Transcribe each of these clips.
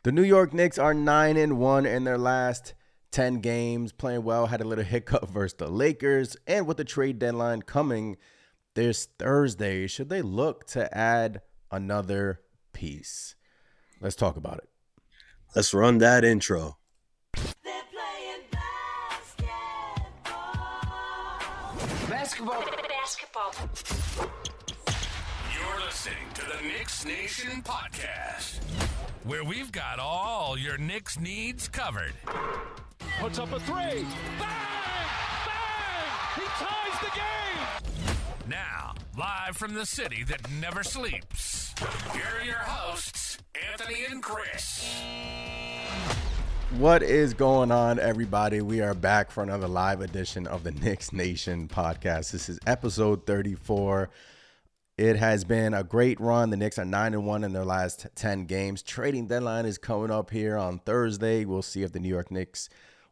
The New York Knicks are 9-1 in their last 10 games, playing well. Had a little hiccup versus the Lakers, and with the trade deadline coming this Thursday, should they look to add another piece? Let's talk about it. Let's run that intro. They're playing basketball. Basketball. You're listening to the Knicks Nation podcast, where we've got all your Knicks needs covered. Puts up a three. Bang! Bang! He ties the game! Now, live from the city that never sleeps, here are your hosts, Anthony and Chris. What is going on, everybody? We are back for another live edition of the Knicks Nation podcast. This is episode 34. It has been a great run. The Knicks are 9-1 in their last 10 games. Trading deadline is coming up here on Thursday. We'll see if the New York Knicks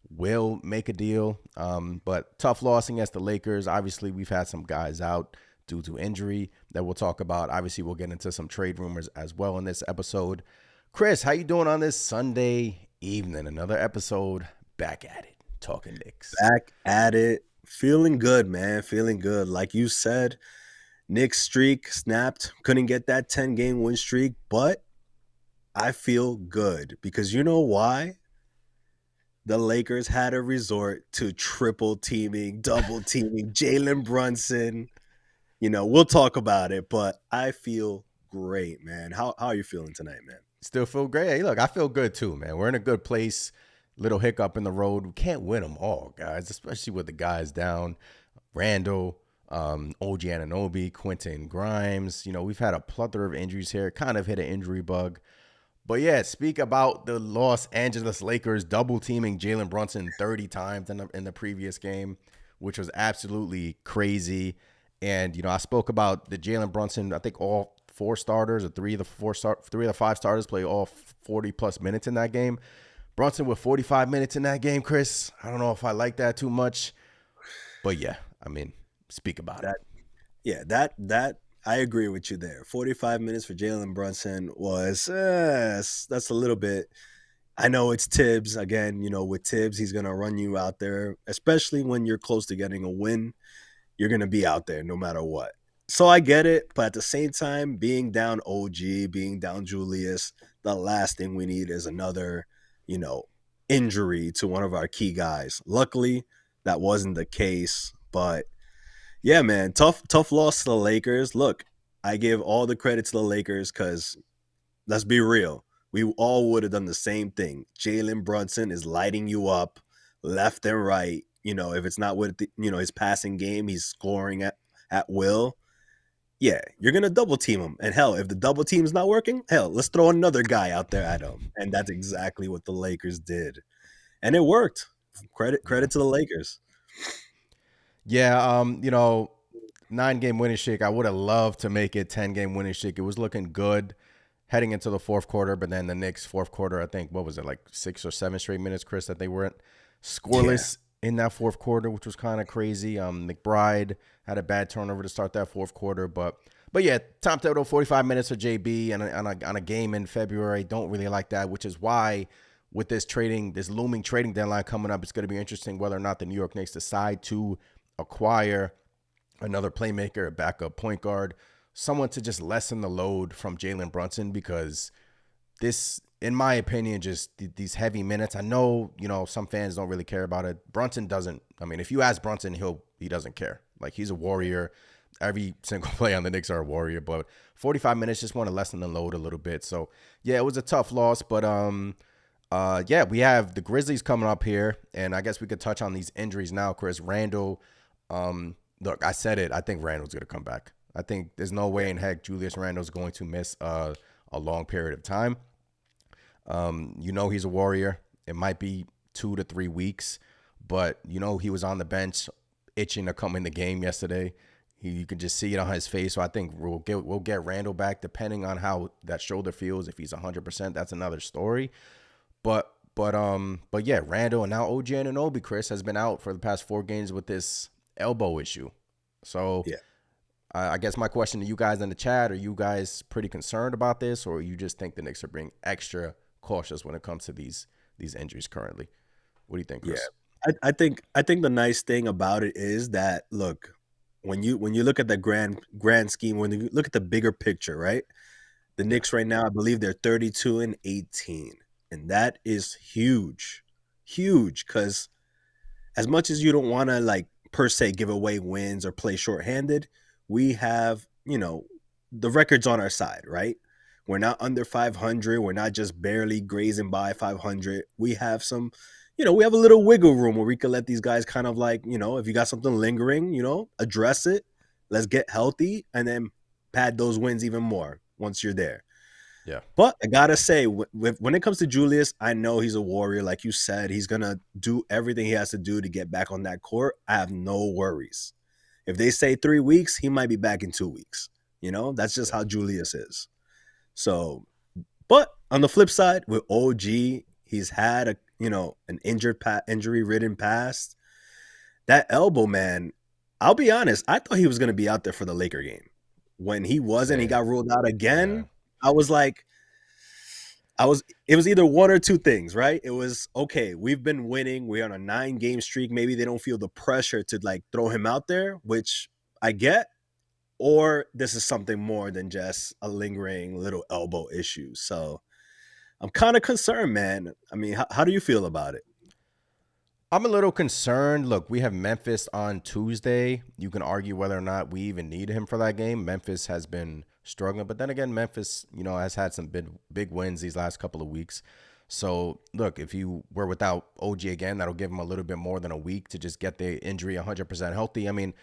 will make a deal. But tough loss against the Lakers. Obviously, we've had some guys out due to injury that we'll talk about. Obviously, we'll get into some trade rumors as well in this episode. Chris, how you doing on this Sunday evening? Another episode, back at it, talking Knicks. Back at it. Feeling good, man. Feeling good. Like you said, Knicks streak snapped. Couldn't get that 10-game win streak, but I feel good because you know why? The Lakers had a resort to triple teaming, double teaming, Jalen Brunson. You know, we'll talk about it, but I feel great, man. How are you feeling tonight, man? Still feel great. Hey, look, I feel good too, man. We're in a good place. Little hiccup in the road. We can't win them all, guys, especially with the guys down. Randle, OG Anunoby, Quentin Grimes. You know, we've had a plethora of injuries here. Kind of hit an injury bug. But yeah, speak about the Los Angeles Lakers double teaming Jalen Brunson 30 times in the previous game, which was absolutely crazy. And, you know, I spoke about the Jalen Brunson, I think all four starters or three of the five starters play all 40 plus minutes in that game. Brunson with 45 minutes in that game, Chris. I don't know if I like that too much, but yeah, I mean, speak about it. Yeah, that I agree with you there. 45 minutes for Jalen Brunson was that's a little bit. I know it's Tibbs again. You know, with Tibbs, he's gonna run you out there, especially when you're close to getting a win. You're gonna be out there no matter what. So I get it, but at the same time, being down OG, being down Julius, the last thing we need is another, you know, injury to one of our key guys. Luckily, that wasn't the case, but yeah, man, tough loss to the Lakers. Look, I give all the credit to the Lakers because let's be real. We all would have done the same thing. Jalen Brunson is lighting you up left and right. You know, if it's not with his passing game, he's scoring at will. Yeah, you're going to double team him. And hell, if the double team's not working, hell, let's throw another guy out there at him. And that's exactly what the Lakers did. And it worked. Credit to the Lakers. Yeah, you know, 9-game winning streak. I would have loved to make it 10-game winning streak. It was looking good heading into the fourth quarter, but then the Knicks fourth quarter, I think, what was it, like 6 or 7 straight minutes, Chris, that they weren't scoreless in that fourth quarter, which was kind of crazy. McBride had a bad turnover to start that fourth quarter, but yeah, Tom Thibodeau, 45 minutes for JB on a game in February. Don't really like that, which is why with this looming trading deadline coming up, it's going to be interesting whether or not the New York Knicks decide to acquire another playmaker, a backup point guard, someone to just lessen the load from Jalen Brunson, because this, in my opinion, just these heavy minutes. I know, you know, some fans don't really care about it. Brunson doesn't. I mean, if you ask Brunson, he doesn't care. Like, he's a warrior. Every single play on the Knicks are a warrior, but 45 minutes, just want to lessen the load a little bit. So yeah, it was a tough loss, but yeah, we have the Grizzlies coming up here, and I guess we could touch on these injuries now, Chris. Randle, look, I said it. I think Randle's going to come back. I think there's no way in heck Julius Randle's going to miss a long period of time. You know, he's a warrior. It might be 2 to 3 weeks, but you know, he was on the bench itching to come in the game yesterday. You could just see it on his face. So I think we'll get Randle back, depending on how that shoulder feels. If he's 100%, that's another story. But yeah, Randle and now OG Anunoby, Chris, has been out for the past 4 games with this elbow issue. So yeah, I guess my question to you guys in the chat: are you guys pretty concerned about this, or you just think the Knicks are being extra cautious when it comes to these injuries currently. What do you think, Chris? I think the nice thing about it is that, look, when you look at the grand scheme, when you look at the bigger picture, right? The Knicks right now, I believe they're 32-18, and that is huge, huge. Because as much as you don't want to like per se give away wins or play shorthanded, we have the records on our side, right? We're not under 500. We're not just barely grazing by 500. We have some, we have a little wiggle room where we could let these guys kind of like, if you got something lingering, address it. Let's get healthy and then pad those wins even more once you're there. Yeah. But I gotta say, when it comes to Julius, I know he's a warrior. Like you said, he's gonna do everything he has to do to get back on that court. I have no worries. If they say 3 weeks, he might be back in 2 weeks. That's just how Julius is. So, but on the flip side, with OG, he's had an injury-ridden past. That elbow, man, I'll be honest, I thought he was gonna be out there for the Laker game. When he wasn't, he got ruled out again. Yeah. I was like, it was either one or two things, right? It was, okay, we've been winning. We're on a 9-game streak. Maybe they don't feel the pressure to like throw him out there, which I get. Or this is something more than just a lingering little elbow issue. So I'm kind of concerned, man. I mean, how do you feel about it? I'm a little concerned. Look, we have Memphis on Tuesday. You can argue whether or not we even need him for that game. Memphis has been struggling, but then again, Memphis, has had some big wins these last couple of weeks. So, look, if you were without OG again, that'll give him a little bit more than a week to just get the injury 100% healthy. I mean,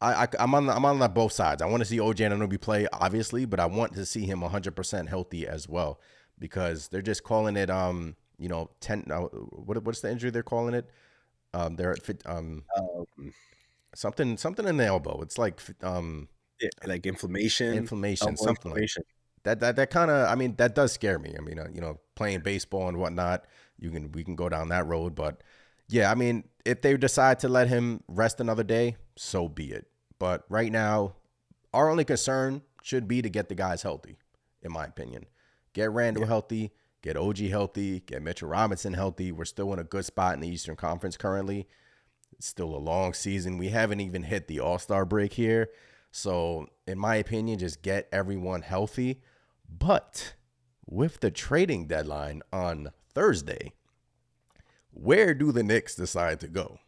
I'm on both sides. I want to see OG Anunoby play, obviously, but I want to see him 100% healthy as well, because they're just calling it 10. What's the injury they're calling it? They're at something in the elbow. It's like like inflammation, something like that. That kind of, I mean, that does scare me. I mean, playing baseball and whatnot, we can go down that road, but yeah, I mean, if they decide to let him rest another day, so be it. But right now, our only concern should be to get the guys healthy, in my opinion. Get Randle healthy, get OG healthy, get Mitchell Robinson healthy. We're still in a good spot in the Eastern Conference currently. It's still a long season. We haven't even hit the All-Star break here. So, in my opinion, just get everyone healthy. But with the trading deadline on Thursday, where do the Knicks decide to go?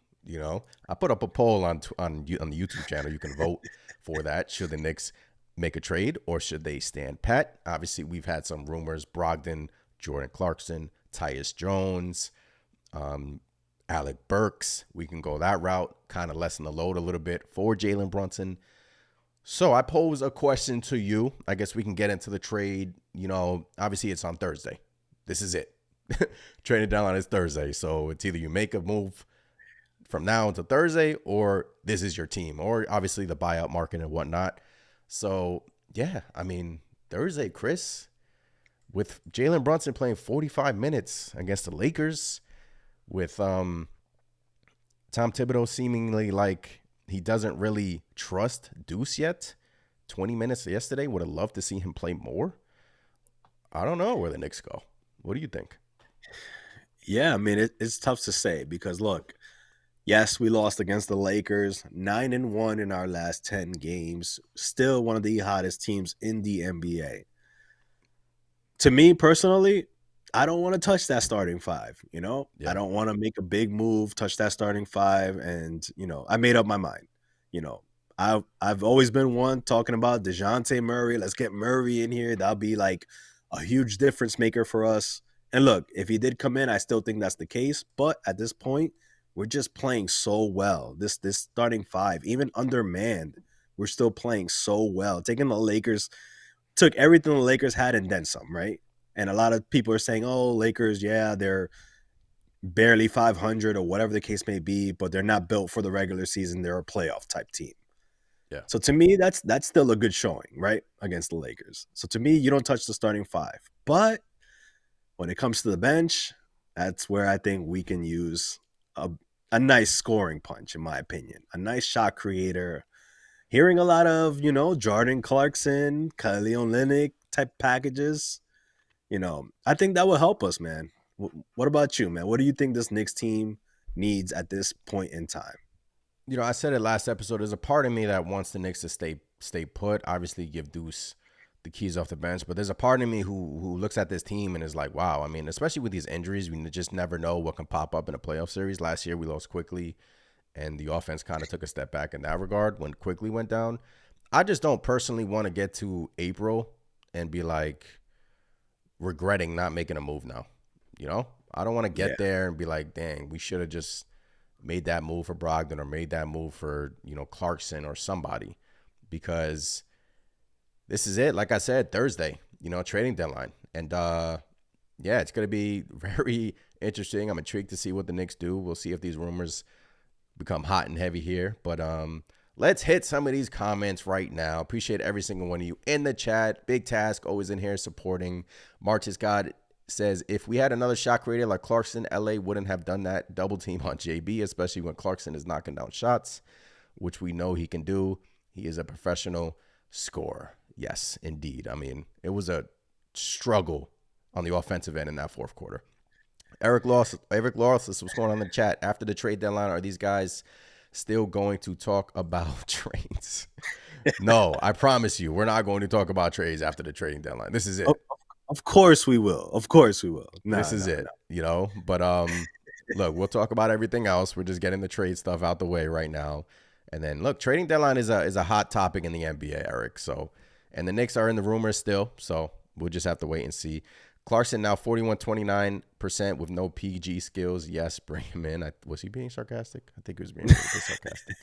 I put up a poll on the YouTube channel. You can vote for that. Should the Knicks make a trade or should they stand pat? Obviously, we've had some rumors: Brogdon, Jordan Clarkson, Tyus Jones, Alec Burks. We can go that route, kind of lessen the load a little bit for Jalen Brunson. So I pose a question to you. I guess we can get into the trade. Obviously it's on Thursday. This is it. Trading deadline is Thursday. So it's either you make a move from now until Thursday or this is your team, or obviously the buyout market and whatnot. So, yeah, I mean, Thursday, Chris, with Jalen Brunson playing 45 minutes against the Lakers, with Tom Thibodeau seemingly like he doesn't really trust Deuce yet. 20 minutes yesterday. Would have loved to see him play more. I don't know where the Knicks go. What do you think? Yeah, I mean, it's tough to say because, look, yes, we lost against the Lakers, 9-1 in our last 10 games. Still one of the hottest teams in the NBA. To me, personally, I don't want to touch that starting five, Yeah. I don't want to make a big move, touch that starting five, and, I made up my mind. I've always been one talking about DeJounte Murray. Let's get Murray in here. That'll be like a huge difference maker for us. And look, if he did come in, I still think that's the case. But at this point, we're just playing so well. This starting five, even undermanned, we're still playing so well. Took everything the Lakers had and then some, right? And a lot of people are saying, oh, Lakers, yeah, they're barely 500 or whatever the case may be, but they're not built for the regular season. They're a playoff type team. Yeah. So to me, that's still a good showing, right, against the Lakers. So to me, you don't touch the starting five. But when it comes to the bench, that's where I think we can use a nice scoring punch, in my opinion. A nice shot creator. Hearing a lot of, Jordan Clarkson, Kelly Olynyk type packages. I think that will help us, man. What about you, man? What do you think this Knicks team needs at this point in time? I said it last episode. There's a part of me that wants the Knicks to stay put. Obviously, give Deuce the keys off the bench, but there's a part of me who looks at this team and is like, wow. I mean, especially with these injuries, we just never know what can pop up in a playoff series. Last year, we lost quickly, and the offense kind of took a step back in that regard when Quickly went down. I just don't personally want to get to April and be like regretting not making a move now. I don't want to get there and be like, dang, we should have just made that move for Brogdon or made that move for, Clarkson or somebody, because this is it. Like I said, Thursday, trading deadline. And it's going to be very interesting. I'm intrigued to see what the Knicks do. We'll see if these rumors become hot and heavy here. But let's hit some of these comments right now. Appreciate every single one of you in the chat. Big Task, always in here supporting. March's God says, if we had another shot creator like Clarkson, LA wouldn't have done that double team on JB, especially when Clarkson is knocking down shots, which we know he can do. He is a professional scorer. Yes, indeed. I mean, it was a struggle on the offensive end in that fourth quarter. Eric Loss, this was going on in the chat. After the trade deadline, are these guys still going to talk about trades? No, I promise you, we're not going to talk about trades after the trading deadline. This is it. Of course we will. Of course we will. This is it. But look, we'll talk about everything else. We're just getting the trade stuff out the way right now. And then look, trading deadline is a hot topic in the NBA, Eric. So, and the Knicks are in the rumors still. So we'll just have to wait and see. Clarkson now 41-29% with no PG skills. Yes, bring him in. Was he being sarcastic? I think he was being sarcastic.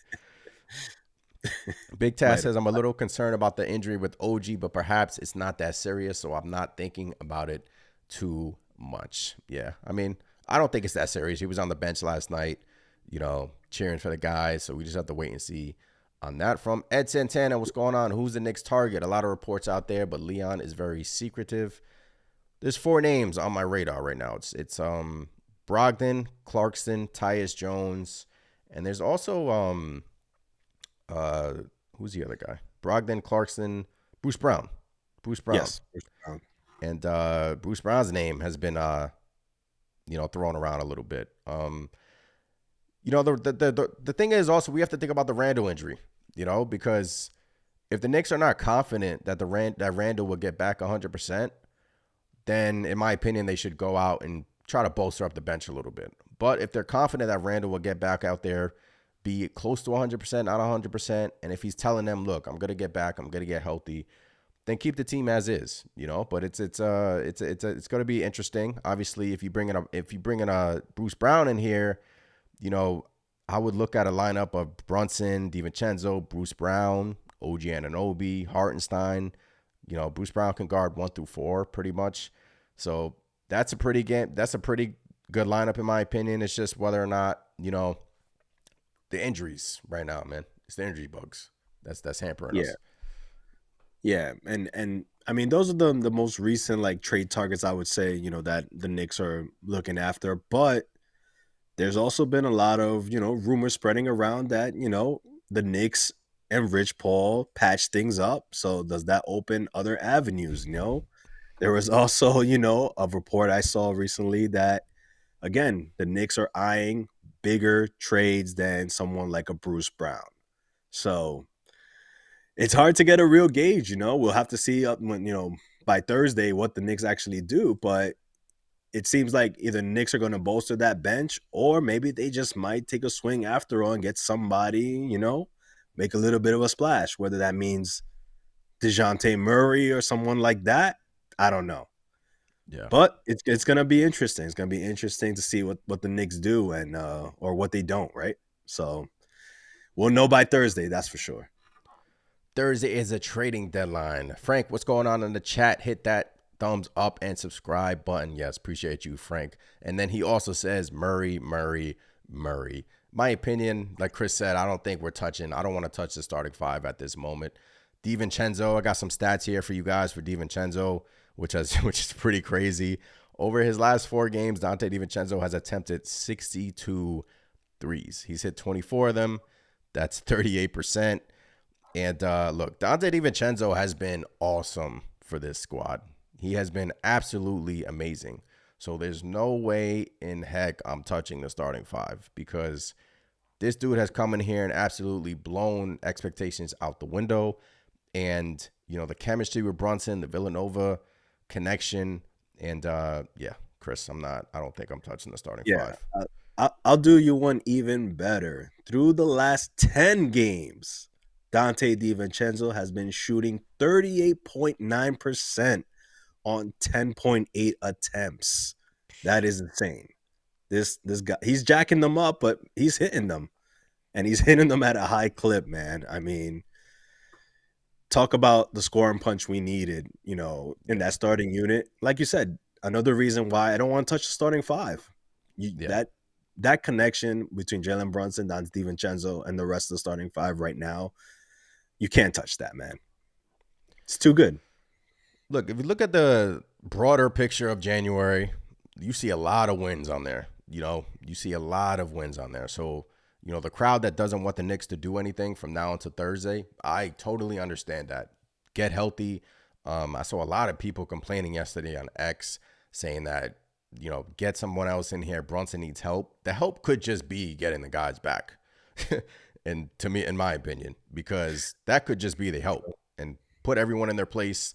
Big Task says, I'm a little concerned about the injury with OG, but perhaps it's not that serious, so I'm not thinking about it too much. Yeah, I mean, I don't think it's that serious. He was on the bench last night, cheering for the guys, so we just have to wait and see on that. From Ed Santana, what's going on? Who's the Knicks target? A lot of reports out there, but Leon is very secretive. There's 4 names on my radar right now. It's Brogdon, Clarkson, Tyus Jones, and there's also who's the other guy? Brogdon, Clarkson, Bruce Brown. Yes, Bruce Brown. And Bruce Brown's name has been thrown around a little bit. The thing is also we have to think about the Randle injury, because if the Knicks are not confident that that Randle will get back 100%, then in my opinion they should go out and try to bolster up the bench a little bit. But if they're confident that Randle will get back out there, be close to 100%, not 100%, and if he's telling them, look, I'm gonna get back, I'm gonna get healthy, then keep the team as is, But it's gonna be interesting. Obviously, if you bring in a Bruce Brown in here, I would look at a lineup of Brunson, DiVincenzo, Bruce Brown, OG Anunoby, Hartenstein. Bruce Brown can guard 1 through 4 pretty much. So that's a pretty good lineup in my opinion. It's just whether or not, the injuries right now, man. It's the injury bugs. That's hampering us. Yeah. And I mean, those are the most recent trade targets I would say, that the Knicks are looking after. But there's also been a lot of, rumors spreading around that, the Knicks and Rich Paul patch things up. So does that open other avenues? There was also, a report I saw recently that, again, the Knicks are eyeing bigger trades than someone like a Bruce Brown. So it's hard to get a real gauge, We'll have to see when, by Thursday what the Knicks actually do. But it seems like either Knicks are going to bolster that bench or maybe they just might take a swing after all and get somebody, make a little bit of a splash. Whether that means DeJounte Murray or someone like that, I don't know. Yeah. But it's going to be interesting. It's going to be interesting to see what the Knicks do and or what they don't, right? So we'll know by Thursday, that's for sure. Thursday is a trading deadline. Frank, what's going on in the chat? Hit that thumbs up and subscribe button. Yes, appreciate you, Frank. And then he also says Murray. My opinion, like Chris said, I don't want to touch the starting 5 at this moment. DiVincenzo, I got some stats here for you guys for DiVincenzo, which is pretty crazy. Over his last 4 games, Donte DiVincenzo has attempted 62 threes. He's hit 24 of them. That's 38%. And look, Donte DiVincenzo has been awesome for this squad. He has been absolutely amazing. So there's no way in heck I'm touching the starting five because this dude has come in here and absolutely blown expectations out the window. And, the chemistry with Brunson, the Villanova connection. And yeah, Chris, I don't think I'm touching the starting Yeah, five. I'll do you one even better. Through the last 10 games, Dante DiVincenzo has been shooting 38.9% on 10.8 attempts. That is insane. This guy, he's jacking them up, but he's hitting them, and he's hitting them at a high clip, man. I mean, talk about the scoring punch we needed, in Yeah. that starting unit. Like you said, another reason why I don't want to touch the starting five. Yeah. That connection between Jalen Brunson, Don DiVincenzo, and the rest of the starting five right now, you can't touch that, man. It's too good. Look, if you look at the broader picture of January, you see a lot of wins on there. You see a lot of wins on there. So, the crowd that doesn't want the Knicks to do anything from now until Thursday, I totally understand that. Get healthy. I saw a lot of people complaining yesterday on X saying that, get someone else in here. Brunson needs help. The help could just be getting the guys back. And to me, in my opinion, because that could just be the help and put everyone in their place.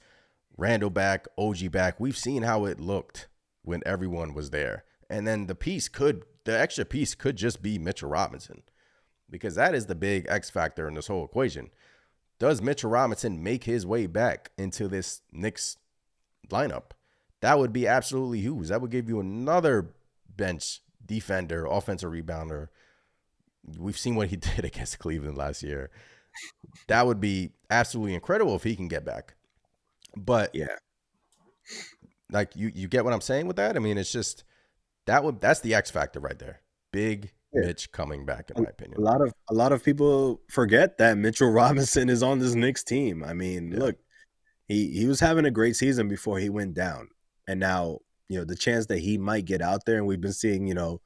Randle back, OG back. We've seen how it looked when everyone was there. And then the extra piece could just be Mitchell Robinson because that is the big X factor in this whole equation. Does Mitchell Robinson make his way back into this Knicks lineup? That would be absolutely huge. That would give you another bench defender, offensive rebounder. We've seen what he did against Cleveland last year. That would be absolutely incredible if he can get back. But Yeah. like you get what I'm saying with that? I mean, it's just that's the X factor right there. Big Yeah. Mitch coming back, in my opinion. A lot of people forget that Mitchell Robinson is on this Knicks team. I mean, Yeah. look, he was having a great season before he went down. And now, the chance that he might get out there, and we've been seeing, a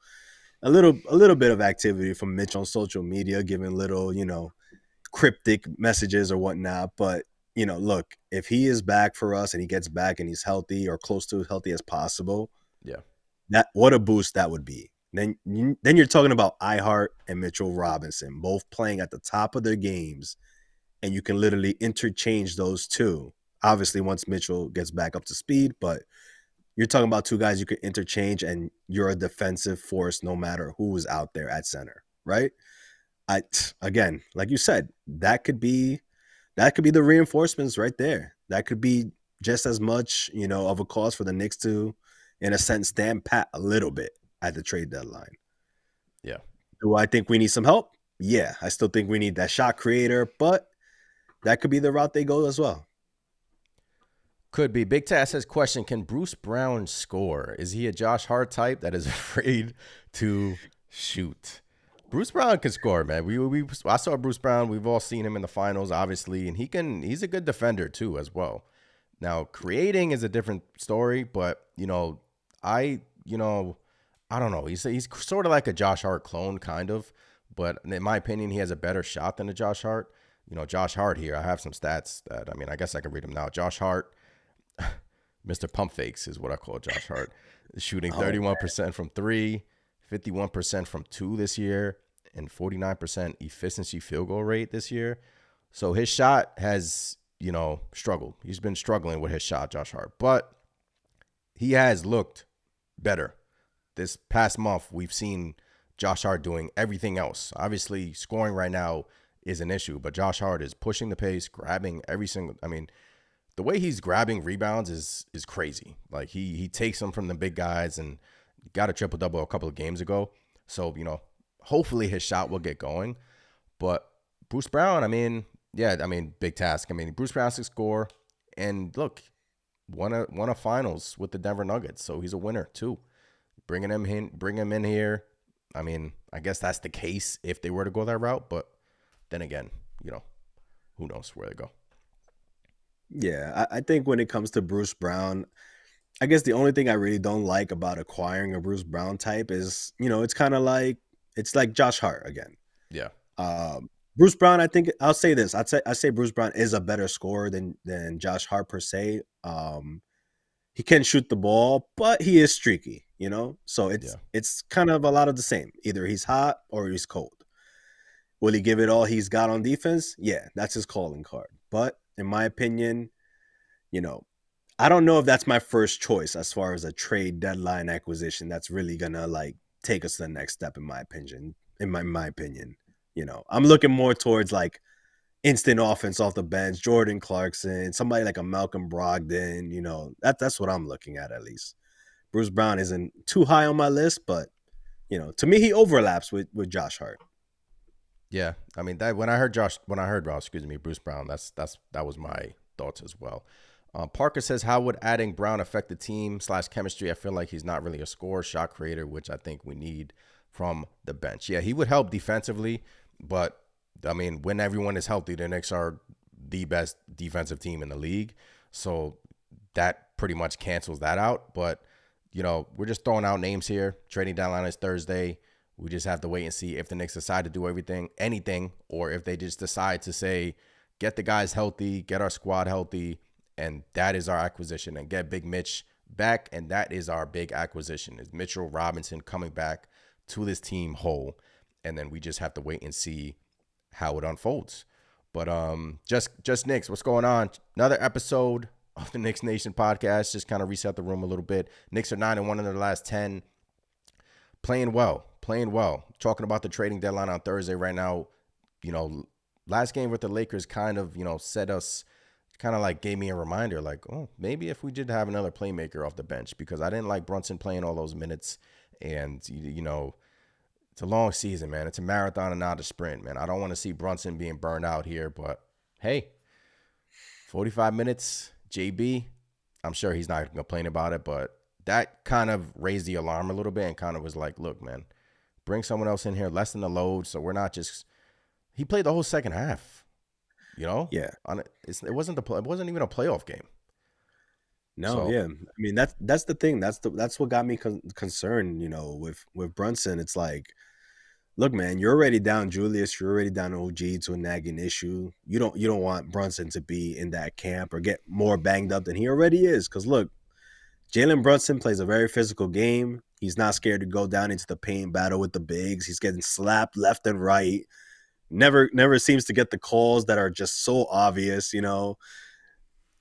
little bit of activity from Mitch on social media, giving little, cryptic messages or whatnot. But, look, if he is back for us and he gets back and he's healthy or close to as healthy as possible, Yeah. what a boost that would be. Then you're talking about iHeart and Mitchell Robinson, both playing at the top of their games, and you can literally interchange those two. Obviously, once Mitchell gets back up to speed, but you're talking about two guys you could interchange, and you're a defensive force no matter who is out there at center, right? Again, like you said, that could be the reinforcements right there. That could be just as much, of a cause for the Knicks to, in a sense, stand pat a little bit at the trade deadline. Yeah. Do I think we need some help? Yeah, I still think we need that shot creator, but that could be the route they go as well. Could be. Big Tass says, question, can Bruce Brown score? Is he a Josh Hart type that is afraid to shoot? Bruce Brown can score, man. I saw Bruce Brown. We've all seen him in the finals, obviously, and he's a good defender too as well. Now, creating is a different story, but I don't know. He's sort of like a Josh Hart clone, kind of, but in my opinion, he has a better shot than a Josh Hart. Josh Hart here. I have some stats that I guess I can read them now. Josh Hart, Mr. Pump Fakes is what I call Josh Hart. Shooting 31% from 3, 51% from 2 this year, and 49% efficiency field goal rate this year. So his shot has, struggled. He's been struggling with his shot, Josh Hart. But he has looked better. This past month, we've seen Josh Hart doing everything else. Obviously, scoring right now is an issue, but Josh Hart is pushing the pace, grabbing the way he's grabbing rebounds is crazy. Like he takes them from the big guys and got a triple-double a couple of games ago. So, hopefully his shot will get going. But Bruce Brown, big task. Bruce Brown can score. And look, won a finals with the Denver Nuggets. So he's a winner too. Bring him in here. I guess that's the case if they were to go that route. But then again, who knows where they go. Yeah, I think when it comes to Bruce Brown, I guess the only thing I really don't like about acquiring a Bruce Brown type is, it's kind of like Josh Hart again. Yeah. Bruce Brown, I think I'll say this. I say Bruce Brown is a better scorer than Josh Hart per se. He can shoot the ball, but he is streaky, you know? So Yeah. it's kind of a lot of the same. Either he's hot or he's cold. Will he give it all he's got on defense? Yeah, that's his calling card. But in my opinion, you know, I don't know if that's my first choice as far as a trade deadline acquisition that's really gonna like take us to the next step, in my opinion. In my opinion, I'm looking more towards like instant offense off the bench, Jordan Clarkson, somebody like a Malcolm Brogdon. That's what I'm looking at least. Bruce Brown isn't too high on my list, but to me he overlaps with Josh Hart. Yeah, I mean that when I heard Bruce Brown, that was my thoughts as well. Parker says, how would adding Brown affect the team / chemistry? I feel like he's not really a scorer, shot creator, which I think we need from the bench. Yeah, he would help defensively, but I mean, when everyone is healthy, the Knicks are the best defensive team in the league, so that pretty much cancels that out. But we're just throwing out names here. Trading deadline is Thursday. We just have to wait and see if the Knicks decide to do anything, or if they just decide to say, get the guys healthy, get our squad healthy, and that is our acquisition, and get Big Mitch back, and that is our big acquisition, is Mitchell Robinson coming back to this team whole, and then we just have to wait and see how it unfolds. But just Knicks, what's going on? Another episode of the Knicks Nation podcast. Just kind of reset the room a little bit. Knicks are 9-1 in their last 10. Playing well. Talking about the trading deadline on Thursday right now. Last game with the Lakers kind of, set us, kind of like gave me a reminder, like, oh, maybe if we did have another playmaker off the bench, because I didn't like Brunson playing all those minutes. And, it's a long season, man. It's a marathon and not a sprint, man. I don't want to see Brunson being burned out here, but hey, 45 minutes, JB, I'm sure he's not going to complain about it, but that kind of raised the alarm a little bit and kind of was like, look, man, bring someone else in here, lessen the load, so we're not just – he played the whole second half, Yeah. It wasn't even a playoff game. No, So- yeah. I mean, that's the thing. That's what got me concerned, with Brunson. It's like, look, man, you're already down Julius, you're already down OG to a nagging issue. You don't want Brunson to be in that camp or get more banged up than he already is. Because look, Jalen Brunson plays a very physical game. He's not scared to go down into the paint battle with the bigs. He's getting slapped left and right. Never seems to get the calls that are just so obvious,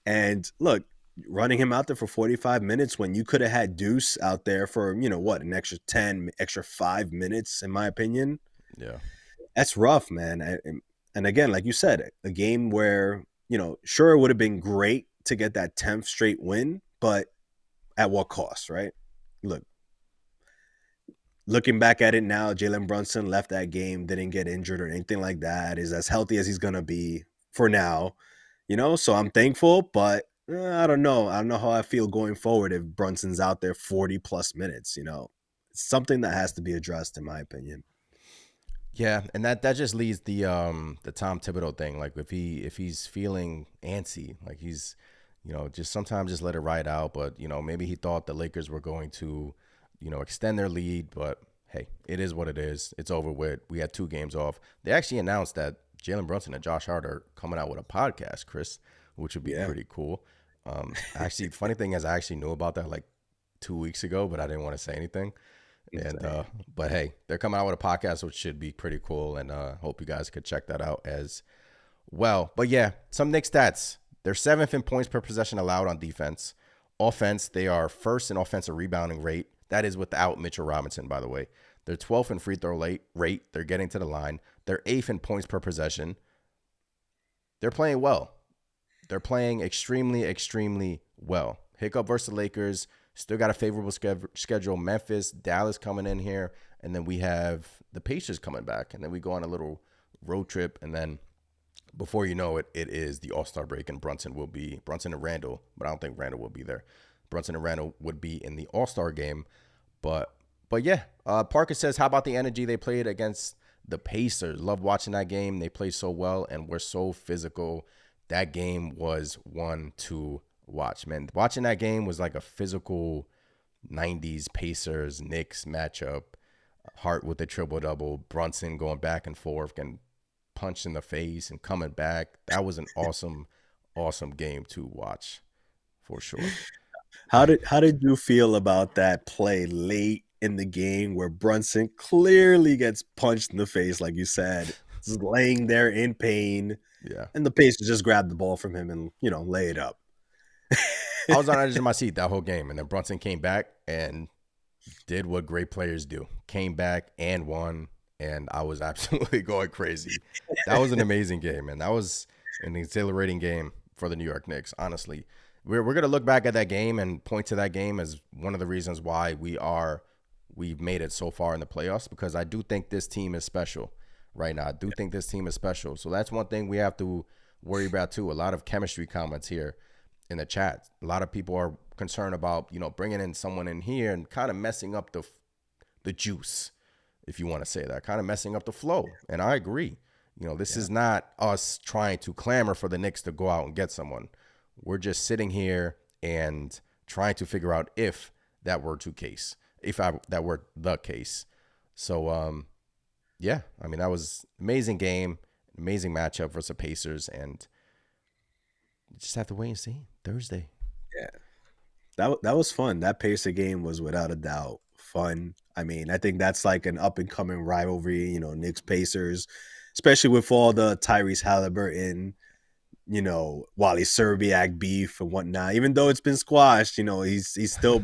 And look, running him out there for 45 minutes when you could have had Deuce out there for, an extra 10, extra 5 minutes, in my opinion. Yeah. That's rough, man. And again, like you said, a game where, sure, it would have been great to get that 10th straight win, but at what cost, right? Looking back at it now, Jalen Brunson left that game, didn't get injured or anything like that, is as healthy as he's going to be for now, so I'm thankful, but I don't know. I don't know how I feel going forward if Brunson's out there 40 plus minutes, It's something that has to be addressed, in my opinion. Yeah, and that just leads the Tom Thibodeau thing. Like if he's feeling antsy, like he's, just sometimes just let it ride out. But maybe he thought the Lakers were going to, extend their lead. But hey, it is what it is. It's over with. We had 2 games off. They actually announced that Jalen Brunson and Josh Hart are coming out with a podcast, Chris, which would be pretty cool. Actually, funny thing is, I actually knew about that like 2 weeks ago, but I didn't want to say anything. And but hey, they're coming out with a podcast, which should be pretty cool, and hope you guys could check that out as well. But yeah, some Knicks stats. They're 7th in points per possession allowed on defense. Offense, they are 1st in offensive rebounding rate. That is without Mitchell Robinson, by the way. They're 12th in free throw rate. They're getting to the line. They're 8th in points per possession. They're playing well. They're playing extremely, extremely well. Hiccup versus the Lakers. Still got a favorable schedule. Memphis, Dallas coming in here. And then we have the Pacers coming back. And then we go on a little road trip. And then before you know it, it is the All-Star break. And Brunson and Randle. But I don't think Randle will be there. Brunson and Randle would be in the All-Star game. But yeah, Parker says, how about the energy they played against the Pacers? Love watching that game. They played so well and were so physical. That game was one to watch, man. Watching that game was like a physical 90s Pacers Knicks matchup. Hart with the triple-double, Brunson going back and forth and punched in the face and coming back. That was an awesome, awesome game to watch for sure. How did you feel about that play late in the game where Brunson clearly gets punched in the face, like you said, just laying there in pain, Yeah. and the Pacers just grab the ball from him and lay it up. I was on the edge of my seat that whole game, and then Brunson came back and did what great players do. Came back and won, and I was absolutely going crazy. That was an amazing game, and that was an exhilarating game for the New York Knicks, honestly. We're going to look back at that game and point to that game as one of the reasons why we've made it so far in the playoffs, because I do think this team is special right now. I do think this team is special. So that's one thing we have to worry about too. A lot of chemistry comments here in the chat. A lot of people are concerned about, bringing in someone in here and kind of messing up the juice, if you want to say that, kind of messing up the flow. And I agree. This is not us trying to clamor for the Knicks to go out and get someone. We're just sitting here and trying to figure out if that were the case. That were the case. So, yeah, I mean, that was amazing game, amazing matchup versus the Pacers, and you just have to wait and see Thursday. Yeah. That was fun. That Pacer game was without a doubt fun. I mean, I think that's like an up and coming rivalry, Knicks Pacers, especially with all the Tyrese Halliburton, Wally Serbiak beef and whatnot. Even though it's been squashed, he's still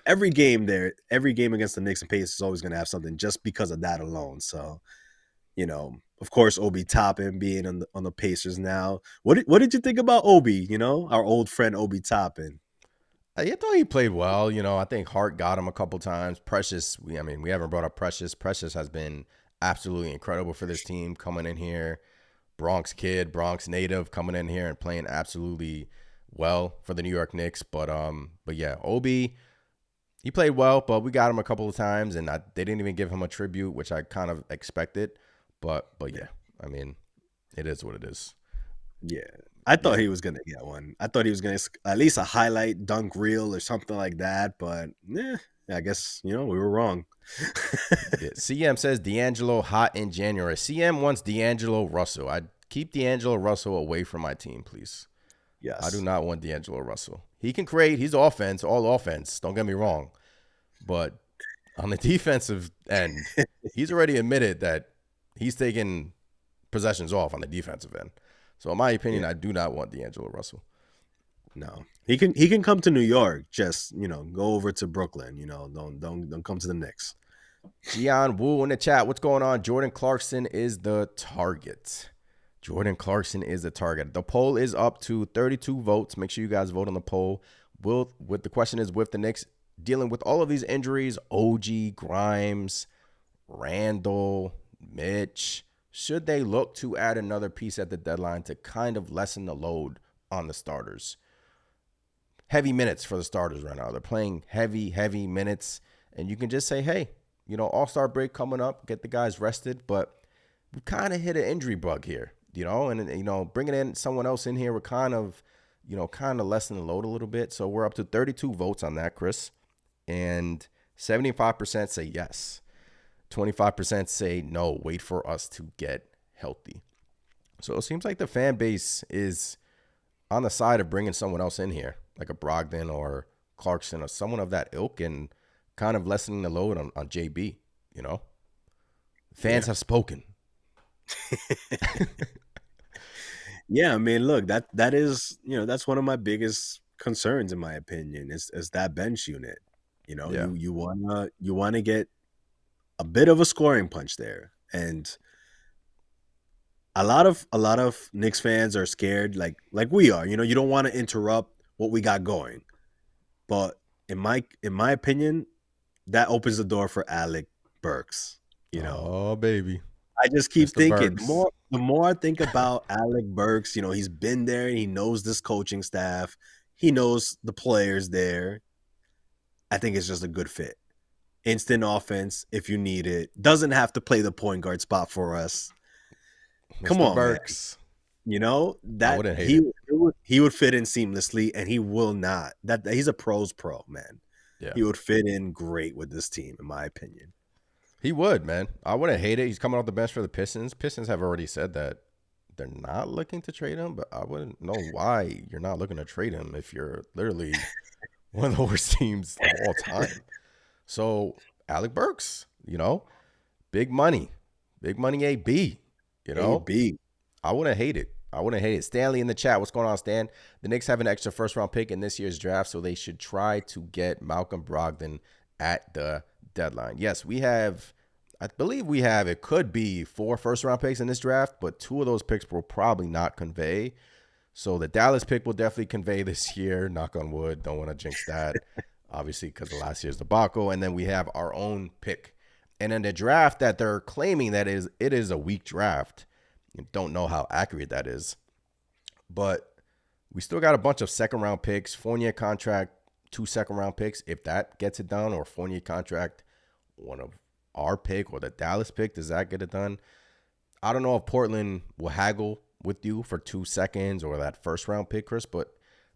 every game against the Knicks and Pacers is always going to have something just because of that alone. So, of course, Obi Toppin being on the Pacers now. What did you think about Obi? Our old friend Obi Toppin. I thought he played well. I think Hart got him a couple times. Precious, we haven't brought up Precious. Precious has been absolutely incredible for this team, coming in here. Bronx kid, Bronx native, coming in here and playing absolutely well for the New York Knicks. But yeah, Obi, he played well, but we got him a couple of times, and they didn't even give him a tribute, which I kind of expected. But yeah, I mean, it is what it is. Yeah. I thought he was going to get one. I thought he was going to at least a highlight dunk reel or something like that. But I guess, we were wrong. Yeah. CM says D'Angelo hot in January. CM wants D'Angelo Russell. I'd keep D'Angelo Russell away from my team, please. Yes. I do not want D'Angelo Russell. He can create. He's offense, all offense. Don't get me wrong. But on the defensive end, he's already admitted that he's taking possessions off on the defensive end. So in my opinion, I do not want D'Angelo Russell. No. He can come to New York. Just, go over to Brooklyn. Don't come to the Knicks. Gian Wu in the chat. What's going on? Jordan Clarkson is the target. Jordan Clarkson is the target. The poll is up to 32 votes. Make sure you guys vote on the poll. The question is, with the Knicks dealing with all of these injuries, OG, Grimes, Randle, Mitch, should they look to add another piece at the deadline to kind of lessen the load on the starters? Heavy minutes for the starters right now. They're playing heavy minutes. And you can just say, hey, All-Star break coming up, get the guys rested. But we kind of hit an injury bug here, and bringing in someone else in here would kind of lessen the load a little bit. So we're up to 32 votes on that, Chris. And 75% say yes. 25% say no, wait for us to get healthy. So it seems like the fan base is on the side of bringing someone else in here, like a Brogdon or Clarkson or someone of that ilk, and kind of lessening the load on JB, Fans have spoken. Yeah, I mean, look, that is, that's one of my biggest concerns, in my opinion, is that bench unit. You wanna get a bit of a scoring punch there, and a lot of Knicks fans are scared, like we are. You don't want to interrupt what we got going, but in my opinion, that opens the door for Alec Burks. Oh baby, I just keep Mr. thinking Burks. the more I think about Alec Burks. He's been there, and he knows this coaching staff, he knows the players there. I think it's just a good fit. Instant offense if you need it. Doesn't have to play the point guard spot for us. Come Mr. on, Burks. man. I wouldn't hate he would fit in seamlessly, and he will not. That he's a pro's pro, man. Yeah. He would fit in great with this team, in my opinion. He would, man. I wouldn't hate it. He's coming off the bench for the Pistons. Pistons have already said that they're not looking to trade him, but I wouldn't know why you're not looking to trade him if you're literally one of the worst teams of all time. So Alec Burks, big money AB, AB. I wouldn't hate it. Stanley in the chat, what's going on, Stan? The Knicks have an extra first-round pick in this year's draft, so they should try to get Malcolm Brogdon at the deadline. Yes, I believe it could be 4 first-round picks in this draft, but 2 of those picks will probably not convey. So the Dallas pick will definitely convey this year, knock on wood. Don't want to jinx that, obviously, because of last year's debacle. And then we have our own pick. And in the draft that they're claiming it is a weak draft. Don't know how accurate that is. But we still got a bunch of second-round picks. Fournier contract, 2 second-round picks. If that gets it done, or Fournier contract, one of our pick or the Dallas pick, does that get it done? I don't know if Portland will haggle with you for 2 seconds or that first-round pick, Chris, but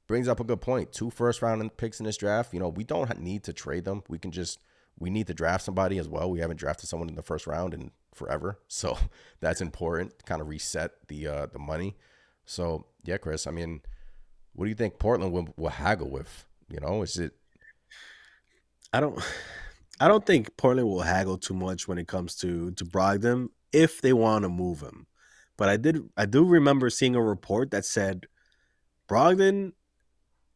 brings up a good point. 2 first-round picks in this draft. We don't need to trade them. We need to draft somebody as well. We haven't drafted someone in the first round in forever. So that's important to kind of reset the money. So, yeah, Chris, I mean, what do you think Portland will haggle with? Is it? I don't think Portland will haggle too much when it comes to Brogdon if they want to move him. But I do remember seeing a report that said Brogdon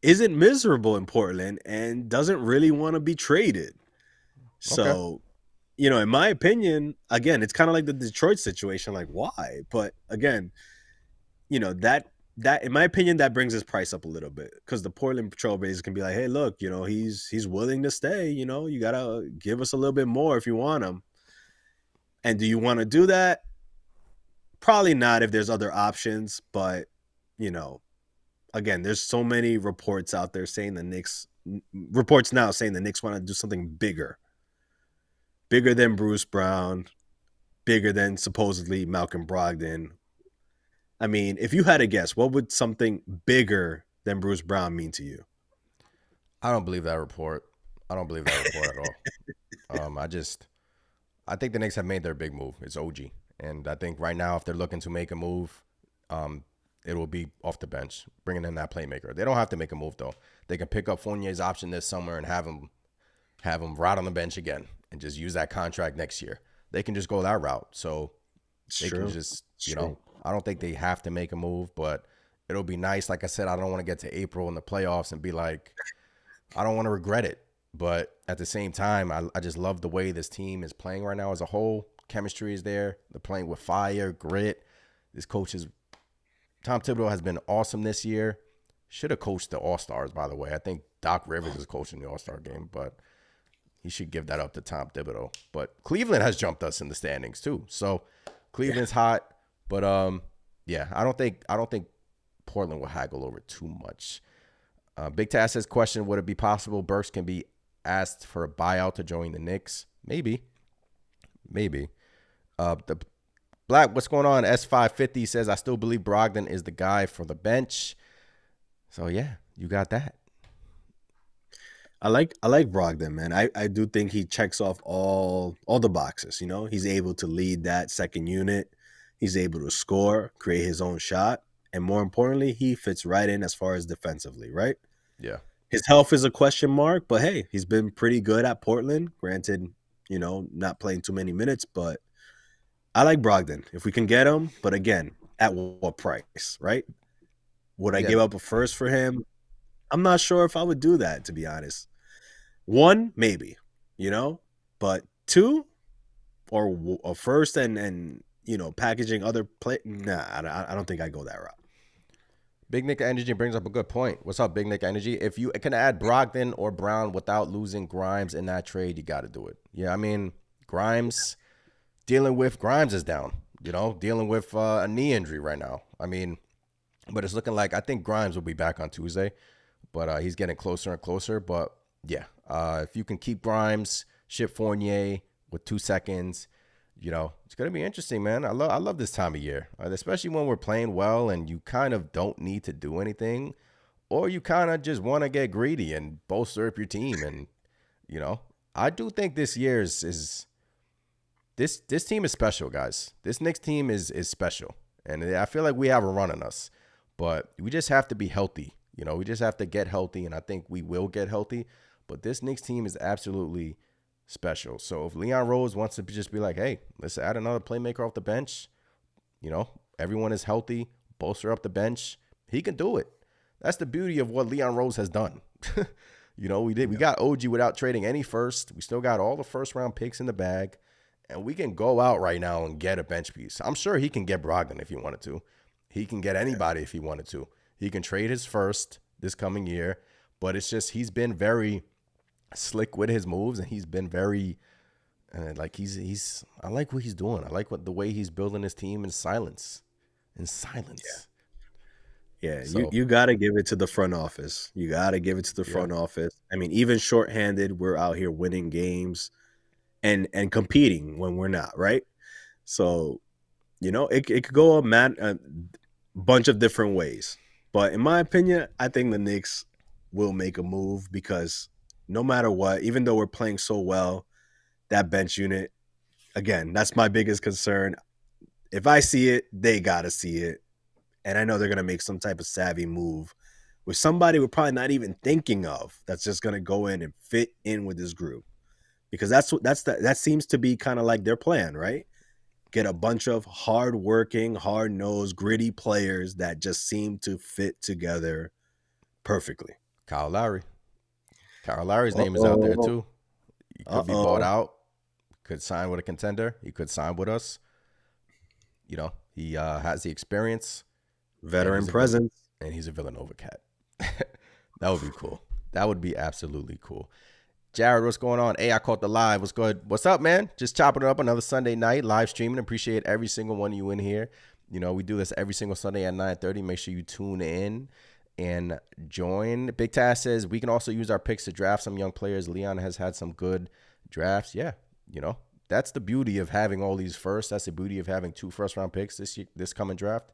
isn't miserable in Portland and doesn't really want to be traded. So, in my opinion, again, it's kind of like the Detroit situation. Like, why? But again, that in my opinion, that brings his price up a little bit, because the Portland Trailblazers can be like, hey, look, he's willing to stay. You gotta give us a little bit more if you want him. And do you want to do that? Probably not if there's other options. But again, there's so many reports out there saying the Knicks want to do something bigger than Bruce Brown, bigger than supposedly Malcolm Brogdon. I mean, if you had to guess, what would something bigger than Bruce Brown mean to you? I don't believe that report. At all. I think the Knicks have made their big move. It's OG. And I think right now, if they're looking to make a move, it will be off the bench, bringing in that playmaker. They don't have to make a move, though. They can pick up Fournier's option this summer and have him right on the bench again and just use that contract next year. They can just go that route. So they can just, I don't think they have to make a move, but it'll be nice. Like I said, I don't want to get to April in the playoffs and be like, I don't want to regret it. But at the same time, I just love the way this team is playing right now as a whole. Chemistry is there. They're playing with fire, grit. Tom Thibodeau has been awesome this year. Should have coached the All-Stars, by the way. I think Doc Rivers is coaching the All-Star game, but he should give that up to Tom Thibodeau. But Cleveland has jumped us in the standings too. So Cleveland's hot. But yeah, I don't think Portland will haggle over too much. Big Taz says, question, would it be possible Burks can be asked for a buyout to join the Knicks? Maybe. The Black, what's going on? S550 says, I still believe Brogdon is the guy for the bench. So yeah, you got that. I like Brogdon, man. I do think he checks off all the boxes. He's able to lead that second unit. He's able to score, create his own shot, and more importantly, he fits right in as far as defensively, right? Yeah. His health is a question mark, but hey, he's been pretty good at Portland. Granted, not playing too many minutes, but I like Brogdon if we can get him. But again, at what price, right? Would I give up a first for him? I'm not sure if I would do that, to be honest. 1, maybe, but 2 or a first and packaging other play. Nah, I don't think I go that route. Big Nick Energy brings up a good point. What's up, Big Nick Energy? If you can add Brogdon or Brown without losing Grimes in that trade, you got to do it. Yeah, I mean, Grimes is down, dealing with a knee injury right now. I mean, but it's looking like I think Grimes will be back on Tuesday, but he's getting closer and closer. But yeah, if you can keep Grimes, ship Fournier with 2 seconds, it's going to be interesting, man. I love this time of year, especially when we're playing well and you kind of don't need to do anything, or you kind of just want to get greedy and bolster up your team. And, I do think this year's this team is special, guys. This Knicks team is special. And I feel like we have a run on us, but we just have to be healthy. You know, we just have to get healthy, and I think we will get healthy. But this Knicks team is absolutely special. So if Leon Rose wants to just be like, hey, let's add another playmaker off the bench, you know, everyone is healthy, bolster up the bench, he can do it. That's the beauty of what Leon Rose has done. You know, we got OG without trading any first. We still got all the first round picks in the bag, and we can go out right now and get a bench piece. I'm sure he can get Brogdon if he wanted to. He can get anybody if he wanted to. He can trade his first this coming year, but it's just he's been very slick with his moves, and he's been very like he's I like what he's doing. I like the way he's building his team in silence. Yeah, So, you got to give it to the front office. You got to give it to the front office. I mean, even shorthanded, we're out here winning games and competing when we're not, right? So, you know, it could go a bunch of different ways. But in my opinion, I think the Knicks will make a move because no matter what, even though we're playing so well, that bench unit, again, that's my biggest concern. If I see it, they got to see it. And I know they're going to make some type of savvy move with somebody we're probably not even thinking of that's just going to go in and fit in with this group. Because that seems to be kind of like their plan, right? Get a bunch of hard-working, hard-nosed, gritty players that just seem to fit together perfectly. Kyle Lowry. Kyle Lowry's name is out there too. He could be bought out. Could sign with a contender. He could sign with us. You know, he has the experience. Veteran presence. And he's a Villanova cat. That would be cool. That would be absolutely cool. Jared, what's going on? Hey, I caught the live. What's good? What's up, man? Just chopping it up another Sunday night, live streaming. Appreciate every single one of you in here. You know, we do this every single Sunday at 9:30. Make sure you tune in and join. Big Taz says we can also use our picks to draft some young players. Leon has had some good drafts. Yeah, you know, that's the beauty of having all these firsts. That's the beauty of having 2 first-round picks this coming draft.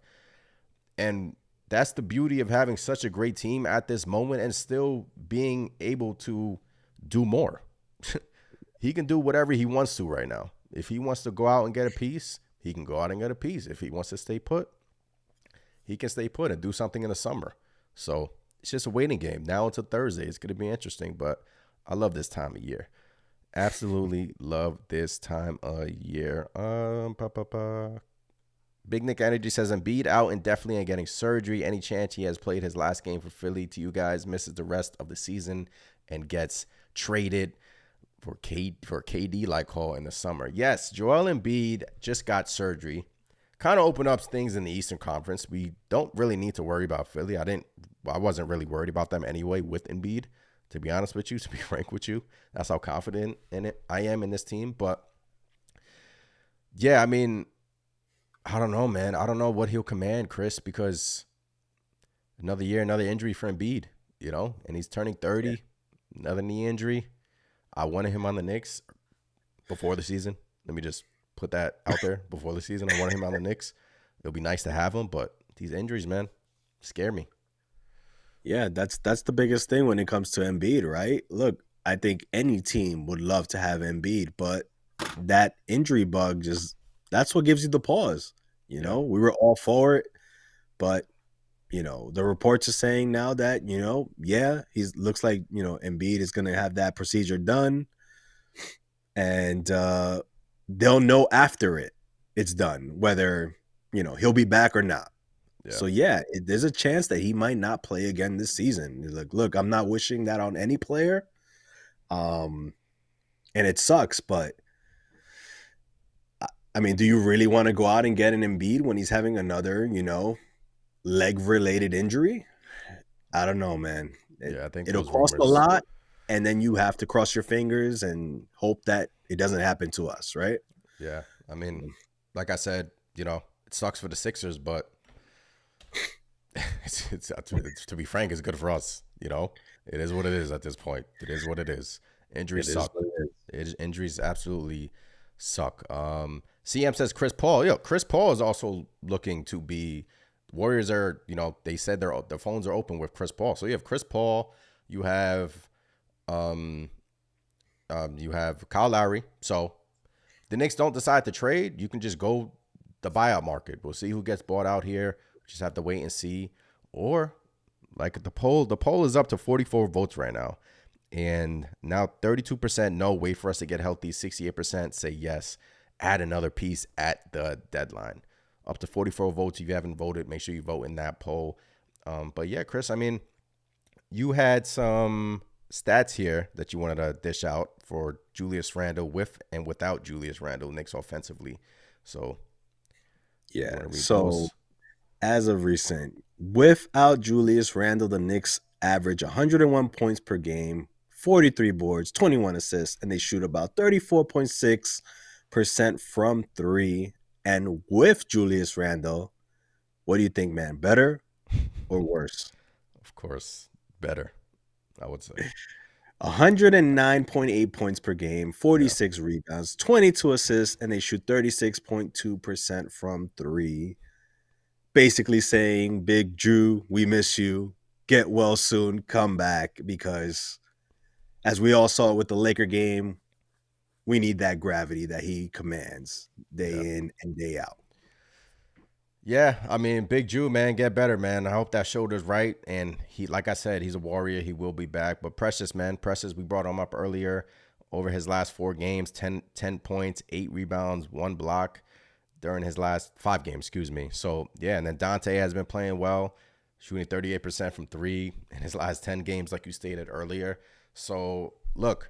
And that's the beauty of having such a great team at this moment and still being able to do more. He can do whatever he wants to right now. If he wants to go out and get a piece, he can go out and get a piece. If he wants to stay put, he can stay put and do something in the summer. So it's just a waiting game. Now until Thursday, it's going to be interesting, but I love this time of year. Absolutely love this time of year. Big Nick Energy says Embiid out indefinitely and getting surgery. Any chance he has played his last game for Philly to you guys, misses the rest of the season and gets traded for KD like Hall in the summer? Yes, Joel Embiid just got surgery. Kind of opened up things in the Eastern Conference. We don't really need to worry about Philly. I wasn't really worried about them anyway with Embiid, to be honest with you, to be frank with you. That's how confident in it I am in this team. But yeah, I mean, I don't know, man. I don't know what he'll command, Chris, because another year, another injury for Embiid, you know, and he's turning 30, another knee injury. I wanted him on the Knicks before the season. Let me just put that out there. Before the season, I wanted him on the Knicks. It'll be nice to have him, but these injuries, man, scare me. Yeah, that's the biggest thing when it comes to Embiid, right? Look, I think any team would love to have Embiid, but that injury bug that's what gives you the pause. You know, we were all for it, but, you know, the reports are saying now that, you know, looks like, you know, Embiid is going to have that procedure done, and they'll know after it's done whether, you know, he'll be back or not. Yeah. So, there's a chance that he might not play again this season. Like, look, I'm not wishing that on any player, and it sucks, but I mean, do you really want to go out and get an Embiid when he's having another, you know, leg-related injury? I don't know, man. I think it'll cost a lot, and then you have to cross your fingers and hope that it doesn't happen to us, right? Yeah, I mean, like I said, you know, it sucks for the Sixers, but it's to be frank, it's good for us. You know, it is what it is at this point. It is what it is. Injuries suck. Injuries absolutely suck. CM says Chris Paul. Chris Paul is also looking to be. Warriors are, you know, they said their phones are open with Chris Paul. So you have Chris Paul, you have Kyle Lowry. So the Knicks don't decide to trade, you can just go the buyout market. We'll see who gets bought out here. We just have to wait and see. Or like the poll is up to 44 votes right now. And now 32% no, wait for us to get healthy. 68% say yes, add another piece at the deadline. Up to 44 votes. If you haven't voted, make sure you vote in that poll. But yeah, Chris, I mean, you had some stats here that you wanted to dish out for Julius Randle with and without Julius Randle, Knicks offensively. So yeah. So as of recent, without Julius Randle, the Knicks average 101 points per game, 43 boards, 21 assists, and they shoot about 34.6% from three. And with Julius Randle, what do you think, man? Better or worse? Of course, better, I would say. 109.8 points per game, 46 rebounds, 22 assists, and they shoot 36.2% from three. Basically saying, Big Drew, we miss you. Get well soon. Come back, because as we all saw with the Laker game, we need that gravity that he commands day in and day out. Yeah, I mean, Big Drew, man, get better, man. I hope that shoulder's right. And he, like I said, he's a warrior. He will be back. But Precious, man, Precious, we brought him up earlier. Over his last 4 games, 10 points, 8 rebounds, 1 block during his last 5 games, excuse me. So, yeah, and then Dante has been playing well, shooting 38% from 3 in his last 10 games, like you stated earlier. So, look,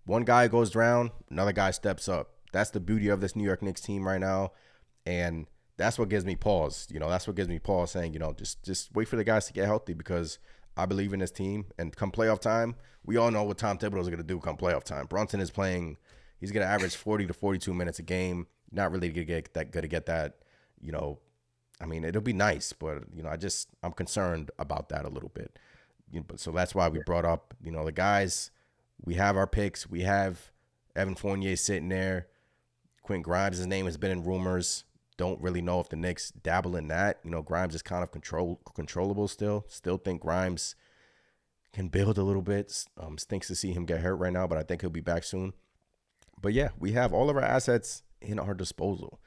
one guy goes down, another guy steps up. That's the beauty of this New York Knicks team right now. And that's what gives me pause. That's what gives me pause saying, just wait for the guys to get healthy, because I believe in this team. And come playoff time, we all know what Tom Thibodeau is going to do come playoff time. Brunson is playing. He's going to average 40 to 42 minutes a game. Not really going to get that, I mean, it'll be nice, but, I'm concerned about that a little bit. So that's why we brought up, the guys. We have our picks. We have Evan Fournier sitting there. Quentin Grimes, his name has been in rumors. Don't really know if the Knicks dabble in that. Grimes is kind of controllable still. Still think Grimes can build a little bit. Stinks to see him get hurt right now, but I think he'll be back soon. But yeah, we have all of our assets in our disposal.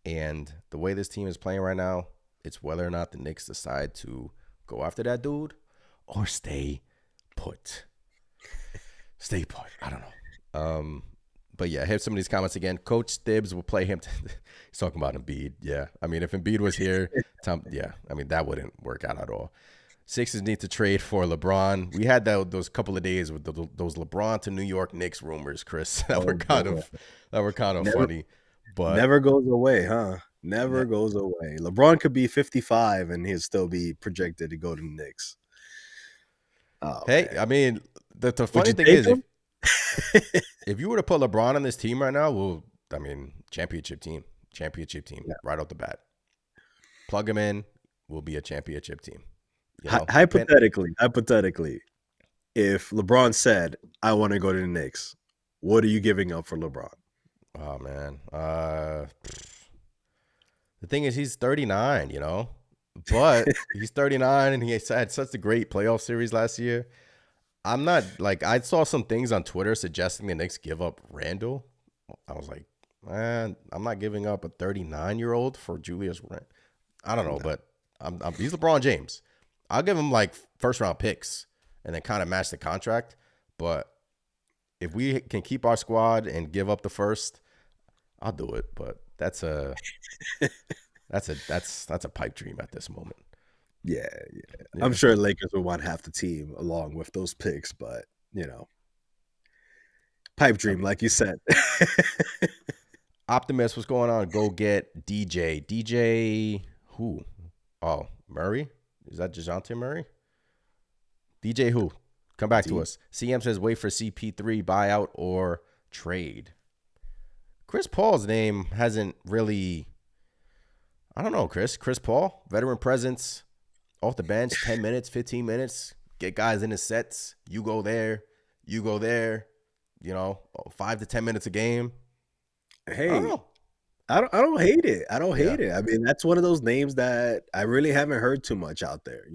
And the way this team is playing right now, it's whether or not the Knicks decide to go after that dude or stay put. Stay put. I don't know. But yeah, here's some of these comments again. Coach Thibs will play him. He's talking about Embiid. Yeah. I mean, if Embiid was here, that wouldn't work out at all. Sixers need to trade for LeBron. We had those couple of days with those LeBron to New York Knicks rumors, Chris, that were kind of funny. But never goes away, huh? Never goes away. LeBron could be 55 and he'll still be projected to go to the Knicks. Oh, hey, man. I mean, the funny thing is, if you were to put LeBron on this team right now, championship team, right off the bat. Plug him in, we'll be a championship team. Hypothetically, if LeBron said, I want to go to the Knicks, what are you giving up for LeBron? Oh, man. The thing is, he's 39, but he's 39 and he had such a great playoff series last year. I'm not I saw some things on Twitter suggesting the Knicks give up Randle. I was like, man, I'm not giving up a 39-year-old for Julius Randle. I don't know, but he's LeBron James. I'll give him first round picks and then kind of match the contract. But if we can keep our squad and give up the first, I'll do it. But that's a pipe dream at this moment. Yeah. I'm sure Lakers would want half the team along with those picks, but pipe dream, like you said. Optimist, what's going on? Go get DJ. DJ who? Oh, Murray? Is that DeJounte Murray? DJ who? Come back to us. CM says wait for CP3 buyout or trade. Chris Paul's name hasn't really. I don't know, Chris. Chris Paul, veteran presence. Off the bench, 10 minutes, 15 minutes, get guys in the sets. You go there, 5 to 10 minutes a game. Hey, I don't hate it. I don't hate it. I mean, that's one of those names that I really haven't heard too much out there,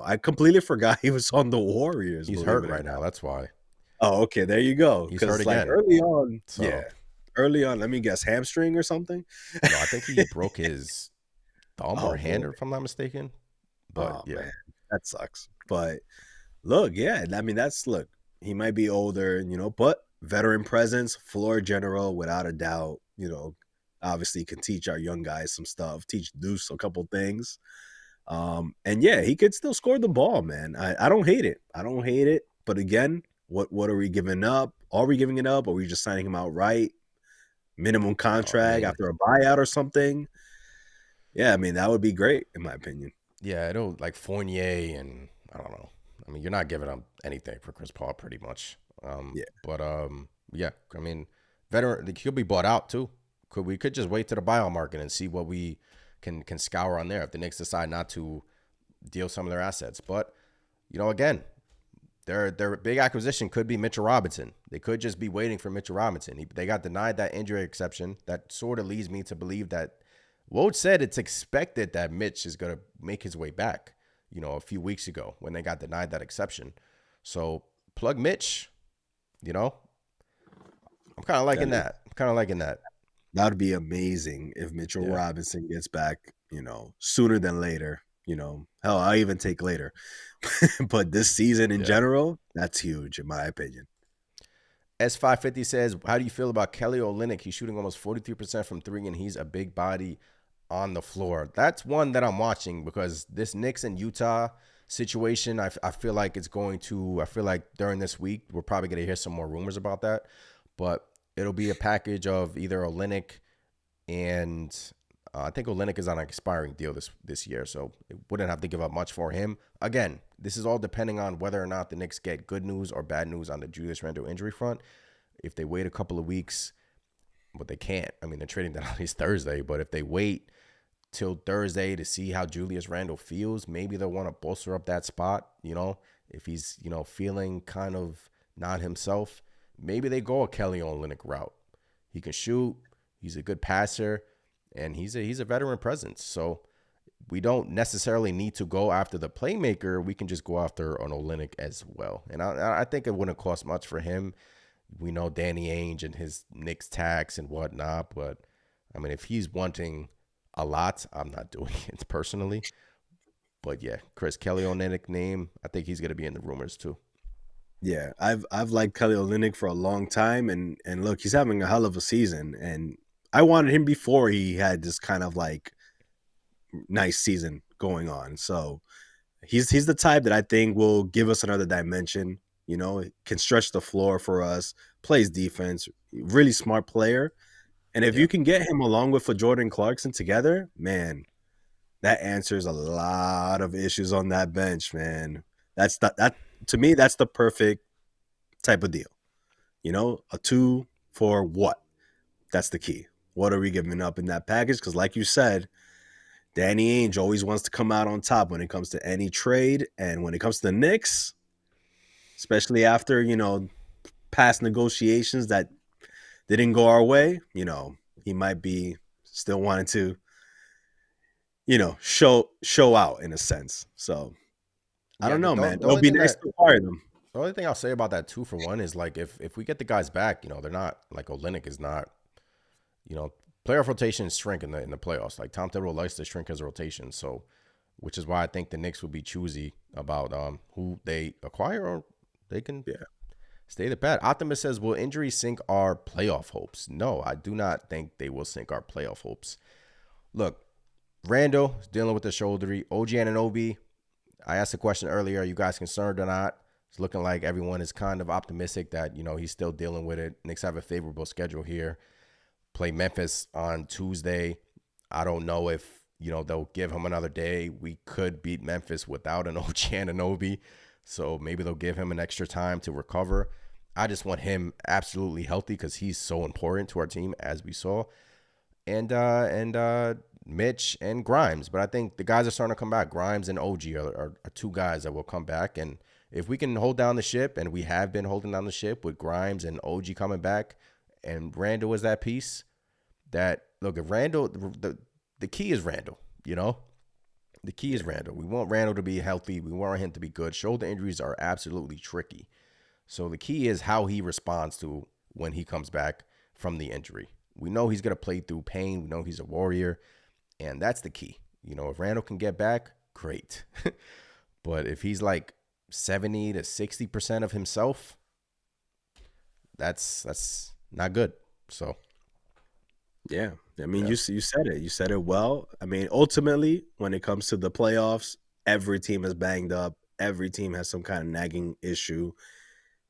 I completely forgot he was on the Warriors. He's hurt right now. That's why. Oh, okay. There you go. He's hurt again. Early on, so, yeah. early on. Let me guess, hamstring or something. No, I think he broke his thumb or Oh hand, boy. if I'm not mistaken. But Oh yeah, man, that sucks. But look, yeah, I mean look. He might be older, but veteran presence, floor general, without a doubt. Obviously can teach our young guys some stuff, teach Deuce a couple things. And yeah, he could still score the ball, man. I don't hate it. I don't hate it. But again, what are we giving up? Are we giving it up? Or are we just signing him outright? Minimum no, I contract mean, after a buyout or something? Yeah, I mean, that would be great, in my opinion. yeah, it'll like Fournier and I don't know. I mean, you're not giving up anything for Chris Paul, pretty much. Yeah. But yeah, I mean, veteran, he'll be bought out too. We could just wait to the buyout market and see what we can scour on there if the Knicks decide not to deal some of their assets. But again, their big acquisition could be Mitchell Robinson. They could just be waiting for Mitchell Robinson. They got denied that injury exception. That sort of leads me to believe that Woj said it's expected that Mitch is going to make his way back, a few weeks ago when they got denied that exception. So plug Mitch, I'm kind of liking that. That would be amazing if Mitchell Yeah. Robinson gets back, sooner than later. Hell, I even take later. But this season in Yeah. general, that's huge in my opinion. S550 says, how do you feel about Kelly Olynyk? He's shooting almost 43% from three, and he's a big body on the floor. That's one that I'm watching because this Knicks and Utah situation, I feel like I feel like during this week, we're probably going to hear some more rumors about that. But it'll be a package of either Olynyk and I think Olynyk is on an expiring deal this year, so it wouldn't have to give up much for him. Again, this is all depending on whether or not the Knicks get good news or bad news on the Julius Randle injury front. If they wait a couple of weeks, but they can't. I mean, they're trading that on his Thursday, but if they wait till Thursday to see how Julius Randle feels, maybe they'll want to bolster up that spot, if he's, feeling kind of not himself. Maybe they go a Kelly Olynyk route. He can shoot. He's a good passer. And he's a veteran presence. So we don't necessarily need to go after the playmaker. We can just go after an Olynyk as well. And I think it wouldn't cost much for him. We know Danny Ainge and his Knicks tax and whatnot. But, I mean, if he's wanting a lot, I'm not doing it personally. But, yeah, Chris Kelly Olynyk name, I think he's going to be in the rumors too. Yeah, I've liked Kelly Olynyk for a long time. And look, he's having a hell of a season. And I wanted him before he had this kind of like nice season going on. So he's the type that I think will give us another dimension. Can stretch the floor for us, plays defense, really smart player. And if you can get him along with Jordan Clarkson together, man, that answers a lot of issues on that bench, man. That to me, that's the perfect type of deal. A 2 for what? That's the key. What are we giving up in that package? Because like you said, Danny Ainge always wants to come out on top when it comes to any trade. And when it comes to the Knicks, especially after, past negotiations that didn't go our way, he might be still wanting to, show out in a sense. So I don't know, man. It'll be nice to acquire them. The only thing I'll say about that 2 for 1 is like if we get the guys back, they're not like Olynyk is not. Playoff rotations shrink in the playoffs. Like Tom Thibodeau likes to shrink his rotation, so which is why I think the Knicks will be choosy about who they acquire or they can stay the pat. Optimus says, will injuries sink our playoff hopes? No, I do not think they will sink our playoff hopes. Look, Randle is dealing with the shoulder. OG Anunoby, I asked the question earlier, are you guys concerned or not? It's looking like everyone is kind of optimistic that, he's still dealing with it. Knicks have a favorable schedule here. Play Memphis on Tuesday. I don't know if, they'll give him another day. We could beat Memphis without an OG Anunoby. So maybe they'll give him an extra time to recover. I just want him absolutely healthy because he's so important to our team, as we saw. And Mitch and Grimes. But I think the guys are starting to come back. Grimes and OG are 2 guys that will come back. And if we can hold down the ship, and we have been holding down the ship with Grimes and OG coming back, and Randle was that piece that, look, if Randle, the key is Randle, The key is Randle. We want Randle to be healthy. We want him to be good. Shoulder injuries are absolutely tricky. So the key is how he responds to when he comes back from the injury. We know he's going to play through pain. We know he's a warrior, and that's the key. You know, if Randle can get back, great. But if he's like 70 to 60% of himself, that's not good. So, yeah. I mean, you said it. You said it well. I mean, ultimately, when it comes to the playoffs, every team is banged up. Every team has some kind of nagging issue.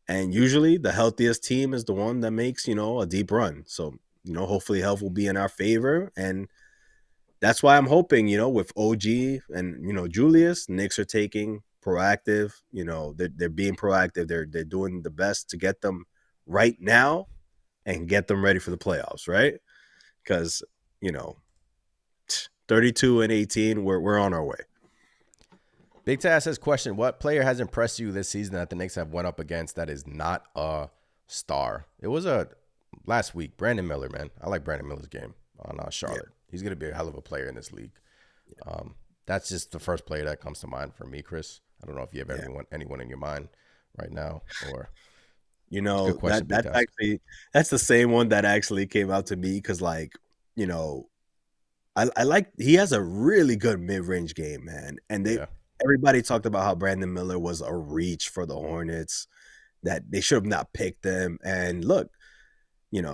And usually the healthiest team is the one that makes, a deep run. So, hopefully health will be in our favor. And that's why I'm hoping, with OG and, Julius, Knicks are taking proactive, they're being proactive. They're doing the best to get them right now and get them ready for the playoffs, right? Because, 32 and 18, we're on our way. Big Taz says, question, what player has impressed you this season that the Knicks have went up against that is not a star? It was last week, Brandon Miller, man. I like Brandon Miller's game on Charlotte. Yeah. He's going to be a hell of a player in this league. Yeah. That's just the first player that comes to mind for me, Chris. I don't know if you have anyone in your mind right now or – that's the same one that actually came out to me because, I like he has a really good mid-range game, man. And everybody talked about how Brandon Miller was a reach for the Hornets, that they should have not picked him. And look,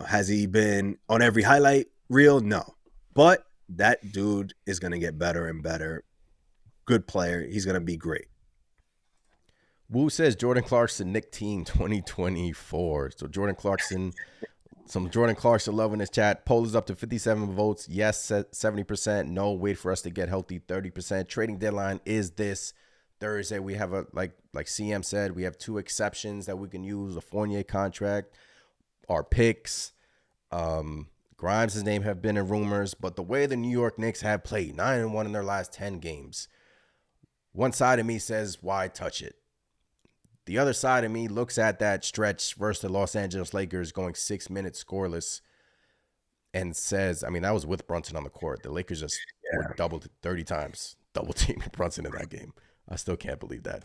has he been on every highlight reel? No. But that dude is going to get better and better. Good player. He's going to be great. Wu says Jordan Clarkson, Knick team 2024. So Jordan Clarkson, some Jordan Clarkson love in his chat. Poll is up to 57 votes. Yes, 70%. No, wait for us to get healthy, 30%. Trading deadline is this Thursday. We have like CM said, we have 2 exceptions that we can use: a Fournier contract, our picks. Grimes' name have been in rumors, but the way the New York Knicks have played, 9-1 in their last 10 games, one side of me says, why touch it? The other side of me looks at that stretch versus the Los Angeles Lakers going 6 minutes scoreless and says, I mean, that was with Brunson on the court. The Lakers just were doubled 30 times, double teaming Brunson in that game. I still can't believe that.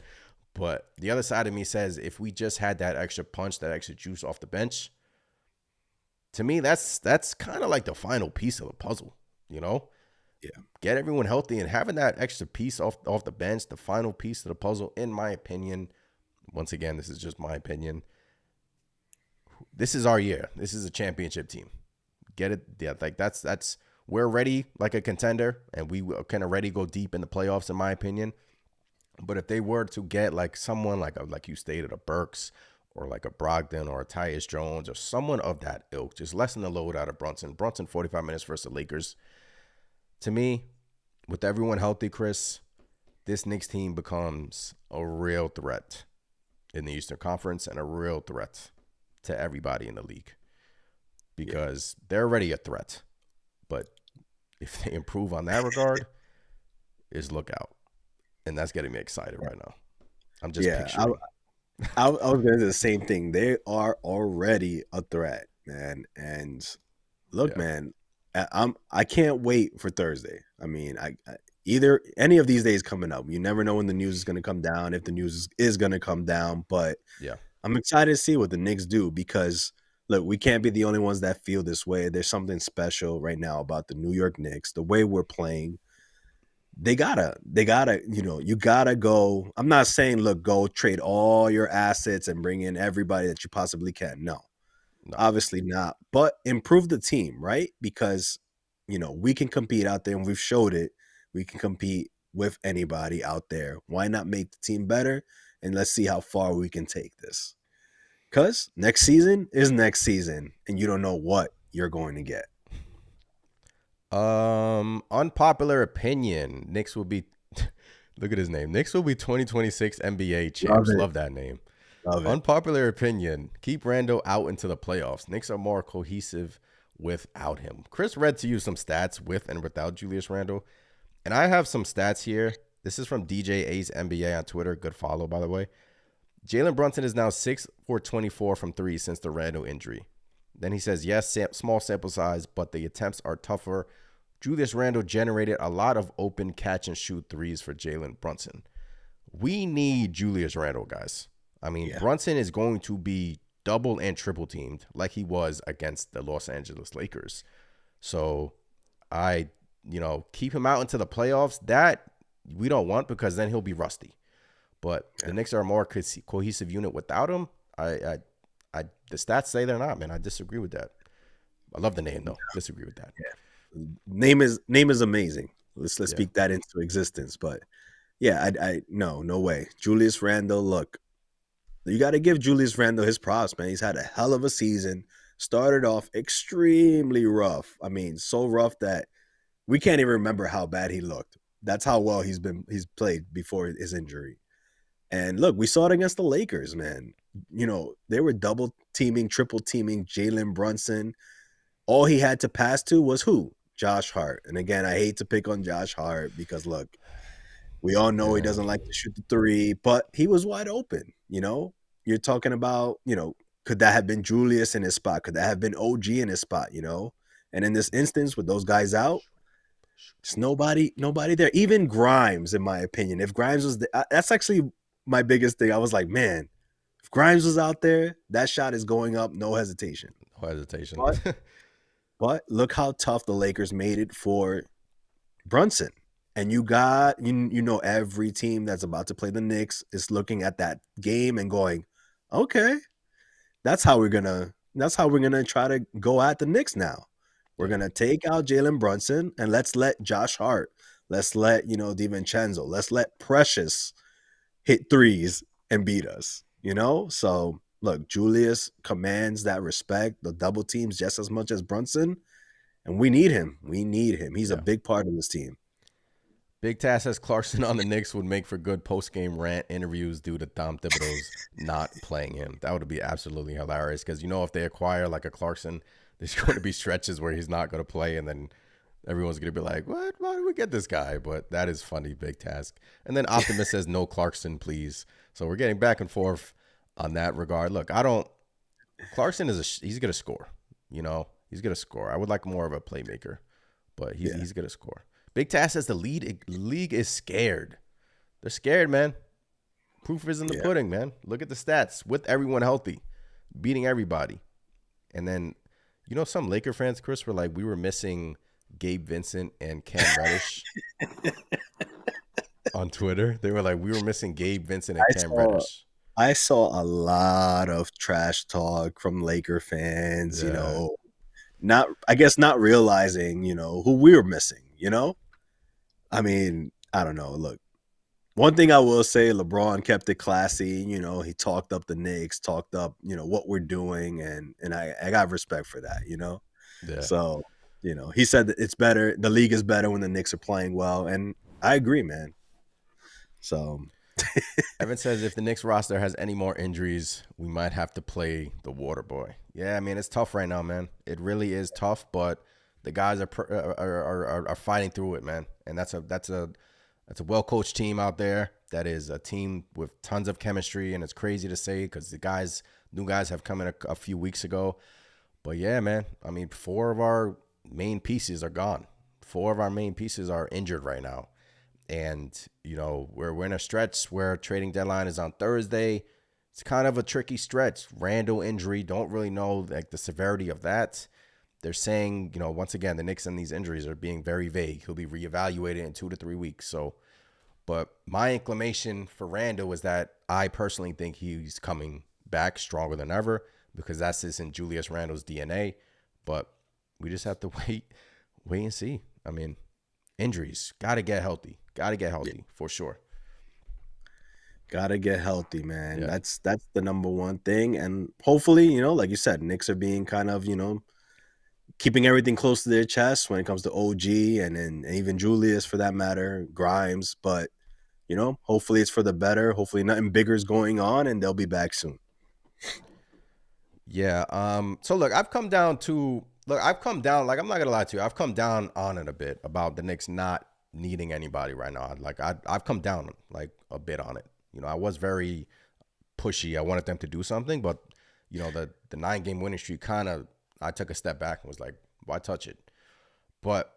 But the other side of me says, if we just had that extra punch, that extra juice off the bench, to me, that's kind of like the final piece of the puzzle, Yeah. Get everyone healthy, and having that extra piece off the bench, the final piece of the puzzle, in my opinion. Once again, this is just my opinion. This is our year. This is a championship team. Get it? Yeah, like that's we're ready like a contender, and we can already go deep in the playoffs, in my opinion. But if they were to get like someone like you stated, a Burks or like a Brogdon or a Tyus Jones or someone of that ilk, just lessen the load out of Brunson. Brunson 45 minutes versus the Lakers. To me, with everyone healthy, Chris, this Knicks team becomes a real threat in the Eastern Conference and a real threat to everybody in the league because they're already a threat. But if they improve on that regard, is look out. And that's getting me excited right now. I'm just picturing. I was going to do the same thing. They are already a threat, man. And look, man, I can't wait for Thursday. I mean, either any of these days coming up, you never know when the news is going to come down, if the news is going to come down. But I'm excited to see what the Knicks do because, look, we can't be the only ones that feel this way. There's something special right now about the New York Knicks, the way we're playing. They gotta, you gotta go. I'm not saying, look, go trade all your assets and bring in everybody that you possibly can. No, obviously not. But improve the team, right? Because, we can compete out there and we've showed it. We can compete with anybody out there. Why not make the team better? And let's see how far we can take this. Because next season is next season, and you don't know what you're going to get. Unpopular opinion. Knicks will be look at his name. Knicks will be 2026 NBA champs. Love that name. Love it. Unpopular opinion. Keep Randle out into the playoffs. Knicks are more cohesive without him. Chris read to you some stats with and without Julius Randle. And I have some stats here. This is from DJ A's NBA on Twitter. Good follow, by the way. Jalen Brunson is now 6 for 24 from 3 since the Randle injury. Then he says, yes, small sample size, but the attempts are tougher. Julius Randle generated a lot of open catch-and-shoot threes for Jalen Brunson. We need Julius Randle, guys. I mean, Brunson is going to be double and triple teamed like he was against the Los Angeles Lakers. So I, keep him out into the playoffs. That we don't want because then he'll be rusty. But the Knicks are a more cohesive unit without him. The stats say they're not, man. I disagree with that. I love the name though. Disagree with that. Yeah. Name is amazing. Let's speak that into existence. But yeah, no way. Julius Randle, look, you got to give Julius Randle his props, man. He's had a hell of a season. Started off extremely rough. I mean, so rough that we can't even remember how bad he looked. That's how well he's played before his injury. And look, we saw it against the Lakers, man. They were double teaming, triple teaming Jalen Brunson. All he had to pass to was who? Josh Hart. And again, I hate to pick on Josh Hart because, look, we all know he doesn't like to shoot the three, but he was wide open. You're talking about, could that have been Julius in his spot? Could that have been OG in his spot? And in this instance, with those guys out, there's nobody there. Even Grimes, in my opinion. If Grimes was that's actually my biggest thing. I was like, man, if Grimes was out there, that shot is going up, no hesitation. No hesitation. But look how tough the Lakers made it for Brunson. And you got, every team that's about to play the Knicks is looking at that game and going, okay, that's how we're gonna try to go at the Knicks now. We're gonna take out Jalen Brunson and let's let Josh Hart, let's let DiVincenzo, let's let Precious hit threes and beat us. So look, Julius commands that respect, the double teams just as much as Brunson, and we need him. He's a big part of this team. Big Tass says Clarkson on the Knicks would make for good post-game rant interviews due to Tom Thibodeau's not playing him. That would be absolutely hilarious because, if they acquire like a Clarkson, there's going to be stretches where he's not going to play and then everyone's going to be like, what? Why did we get this guy? But that is funny, Big Task. And then Optimus says no Clarkson, please. So we're getting back and forth on that regard. Look, Clarkson he's going to score. He's going to score. I would like more of a playmaker, but he's going to score. Big Tass says the league is scared. They're scared, man. Proof is in the pudding, man. Look at the stats. With everyone healthy, beating everybody. And then, some Laker fans, Chris, were like, we were missing Gabe Vincent and Cam Reddish on Twitter. They were like, we were missing Gabe Vincent and Cam Reddish. I saw a lot of trash talk from Laker fans, not realizing, who we were missing, I mean, I don't know. Look, one thing I will say, LeBron kept it classy. He talked up the Knicks, talked up, what we're doing. And I got respect for that, Yeah. So, he said that it's better. The league is better when the Knicks are playing well. And I agree, man. So Evan says if the Knicks roster has any more injuries, we might have to play the water boy. Yeah, I mean, it's tough right now, man. It really is tough, but the guys are fighting through it, man. And that's a well-coached team out there. That is a team with tons of chemistry, and it's crazy to say because the new guys have come in a few weeks ago. But yeah, man, I mean, 4 of our main pieces are gone. 4 of our main pieces are injured right now. And, we're in a stretch where trading deadline is on Thursday. It's kind of a tricky stretch. Randle injury, don't really know like the severity of that. They're saying, once again, the Knicks and these injuries are being very vague. He'll be reevaluated in 2 to 3 weeks. So, but my inclination for Randle is that I personally think he's coming back stronger than ever because that's just in Julius Randle's DNA. But we just have to wait and see. I mean, injuries, got to get healthy. For sure. Got to get healthy, man. Yeah. That's the number one thing. And hopefully, like you said, Knicks are being kind of, keeping everything close to their chest when it comes to OG and even Julius for that matter, Grimes. But, hopefully it's for the better. Hopefully nothing bigger is going on and they'll be back soon. Yeah. So look, I've come down, like, I'm not going to lie to you. I've come down on it a bit about the Knicks not needing anybody right now. Like I've come down like a bit on it. I was very pushy. I wanted them to do something, but the 9-game winning streak I took a step back and was like, why touch it? But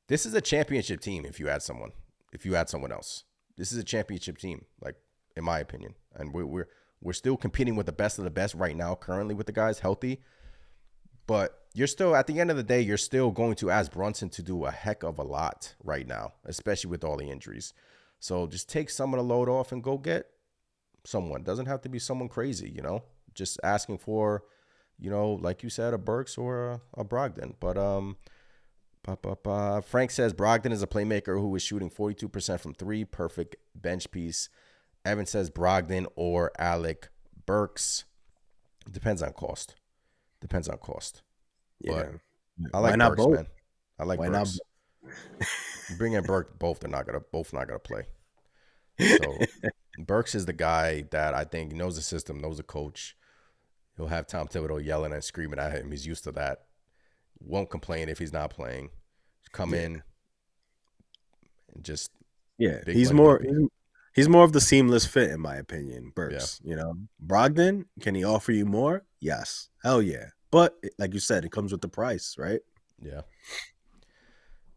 this is a championship team if you add someone else. This is a championship team, like in my opinion. And We're still competing with the best of the best right now, currently with the guys healthy. But you're still, at the end of the day, you're still going to ask Brunson to do a heck of a lot right now, especially with all the injuries. So just take some of the load off and go get someone. Doesn't have to be someone crazy, you know. Just asking for, you know, like you said, a Burks or a Brogdon. But Frank says Brogdon is a playmaker who is shooting 42% from three. Perfect bench piece. Evan says Brogdon or Alec Burks. Depends on cost. Yeah. But I like Why not Burks, both? man. I like Why Burks. You bring in Burke, both not gonna play. So Burks is the guy that I think knows the system, knows the coach. He'll have Tom Thibodeau yelling and screaming at him. He's used to that. Won't complain if he's not playing. Come in and just he's more of the seamless fit in my opinion. Burks, you know, Brogdon, can he offer you more? Yes, hell yeah. But like you said, it comes with the price, right? Yeah.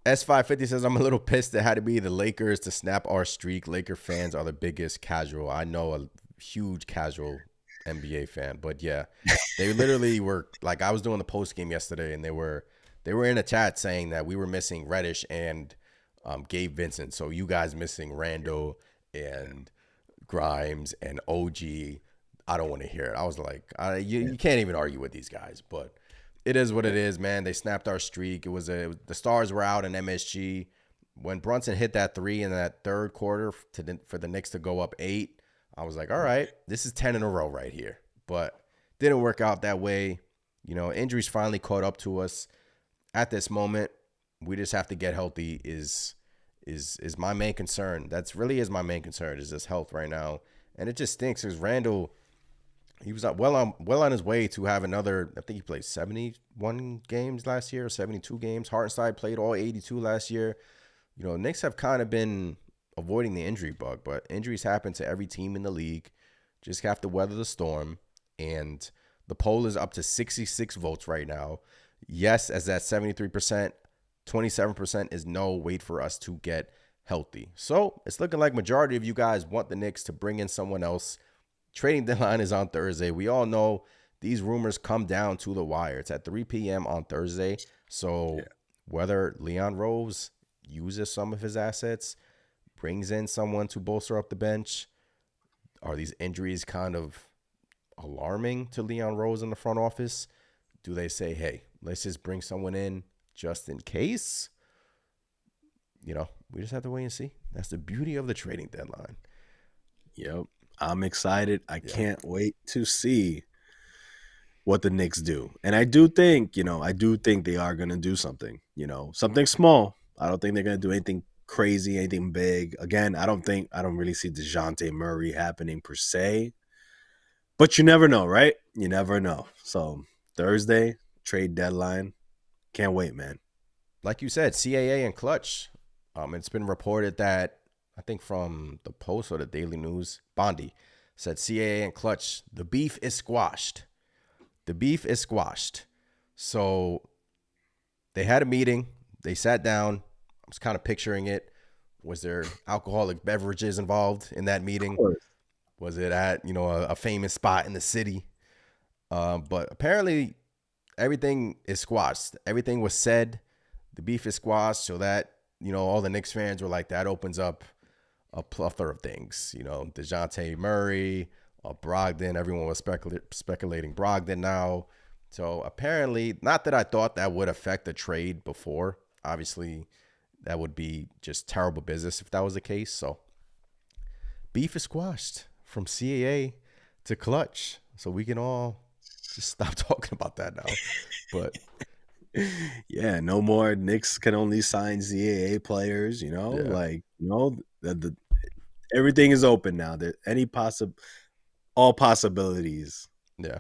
S550 says, I'm a little pissed it had to be the Lakers to snap our streak. Laker fans are the biggest casual. I know a huge casual NBA fan, but yeah, they literally were like, I was doing the post game yesterday and they were in a chat saying that we were missing Reddish and Gabe Vincent. So you guys missing Randle and Grimes and OG. I don't want to hear it. I was like, you can't even argue with these guys, but it is what it is, man. They snapped our streak. The stars were out in MSG. When Brunson hit that three in that third quarter for the Knicks to go up 8, I was like, all right, this is 10 in a row right here. But didn't work out that way. You know, injuries finally caught up to us. At this moment, we just have to get healthy is my main concern. That's really is my main concern is this health right now. And it just stinks because Randle, he was well on his way to have another. I think he played 71 games last year, 72 games. Hartenstein played all 82 last year. You know, Knicks have kind of been avoiding the injury bug, but injuries happen to every team in the league. Just have to weather the storm. And the poll is up to 66 votes right now. Yes, as that 73%, 27% is no. Wait for us to get healthy. So it's looking like majority of you guys want the Knicks to bring in someone else. Trading deadline is on Thursday. We all know these rumors come down to the wire. It's at 3 p.m. on Thursday. So whether Leon Rose uses some of his assets, brings in someone to bolster up the bench, are these injuries kind of alarming to Leon Rose in the front office? Do they say, hey, let's just bring someone in just in case? You know, we just have to wait and see. That's the beauty of the trading deadline. Yep. I'm excited. I can't wait to see what the Knicks do. And I do think they are going to do something, something small. I don't think they're going to do anything crazy, anything big. Again, I don't really see DeJounte Murray happening per se, but you never know, right? You never know. So Thursday, trade deadline. Can't wait, man. Like you said, CAA and Clutch. It's been reported that, I think from the Post or the Daily News, Bondi said CAA and Clutch, the beef is squashed. So they had a meeting. They sat down. I was kind of picturing it. Was there alcoholic beverages involved in that meeting? Was it at, a famous spot in the city? But apparently everything is squashed. Everything was said. The beef is squashed so that, all the Knicks fans were like, that opens up a plethora of things, DeJounte Murray, Brogdon. Everyone was speculating Brogdon now. So apparently, not that I thought that would affect the trade before. Obviously, that would be just terrible business if that was the case. So beef is squashed from CAA to Clutch. So we can all just stop talking about that now. But yeah, no more Knicks can only sign CAA players, everything is open now. That all possibilities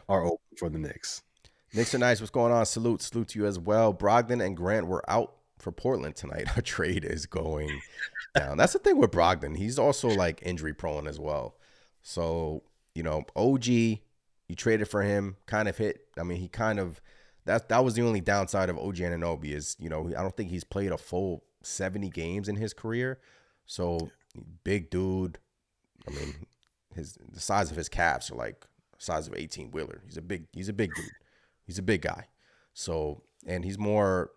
are open for the Knicks. Knicks are nice. What's going on? Salute to you as well. Brogdon and Grant were out for Portland tonight. Our trade is going down. That's the thing with Brogdon. He's also like injury prone as well. So, OG, you traded for him, kind of hit. I mean, he kind of that was the only downside of OG Anunoby is, I don't think he's played a full 70 games in his career. So big dude. I mean, the size of his calves are like the size of an 18-wheeler. He's a big dude. He's a big guy. So, and he's more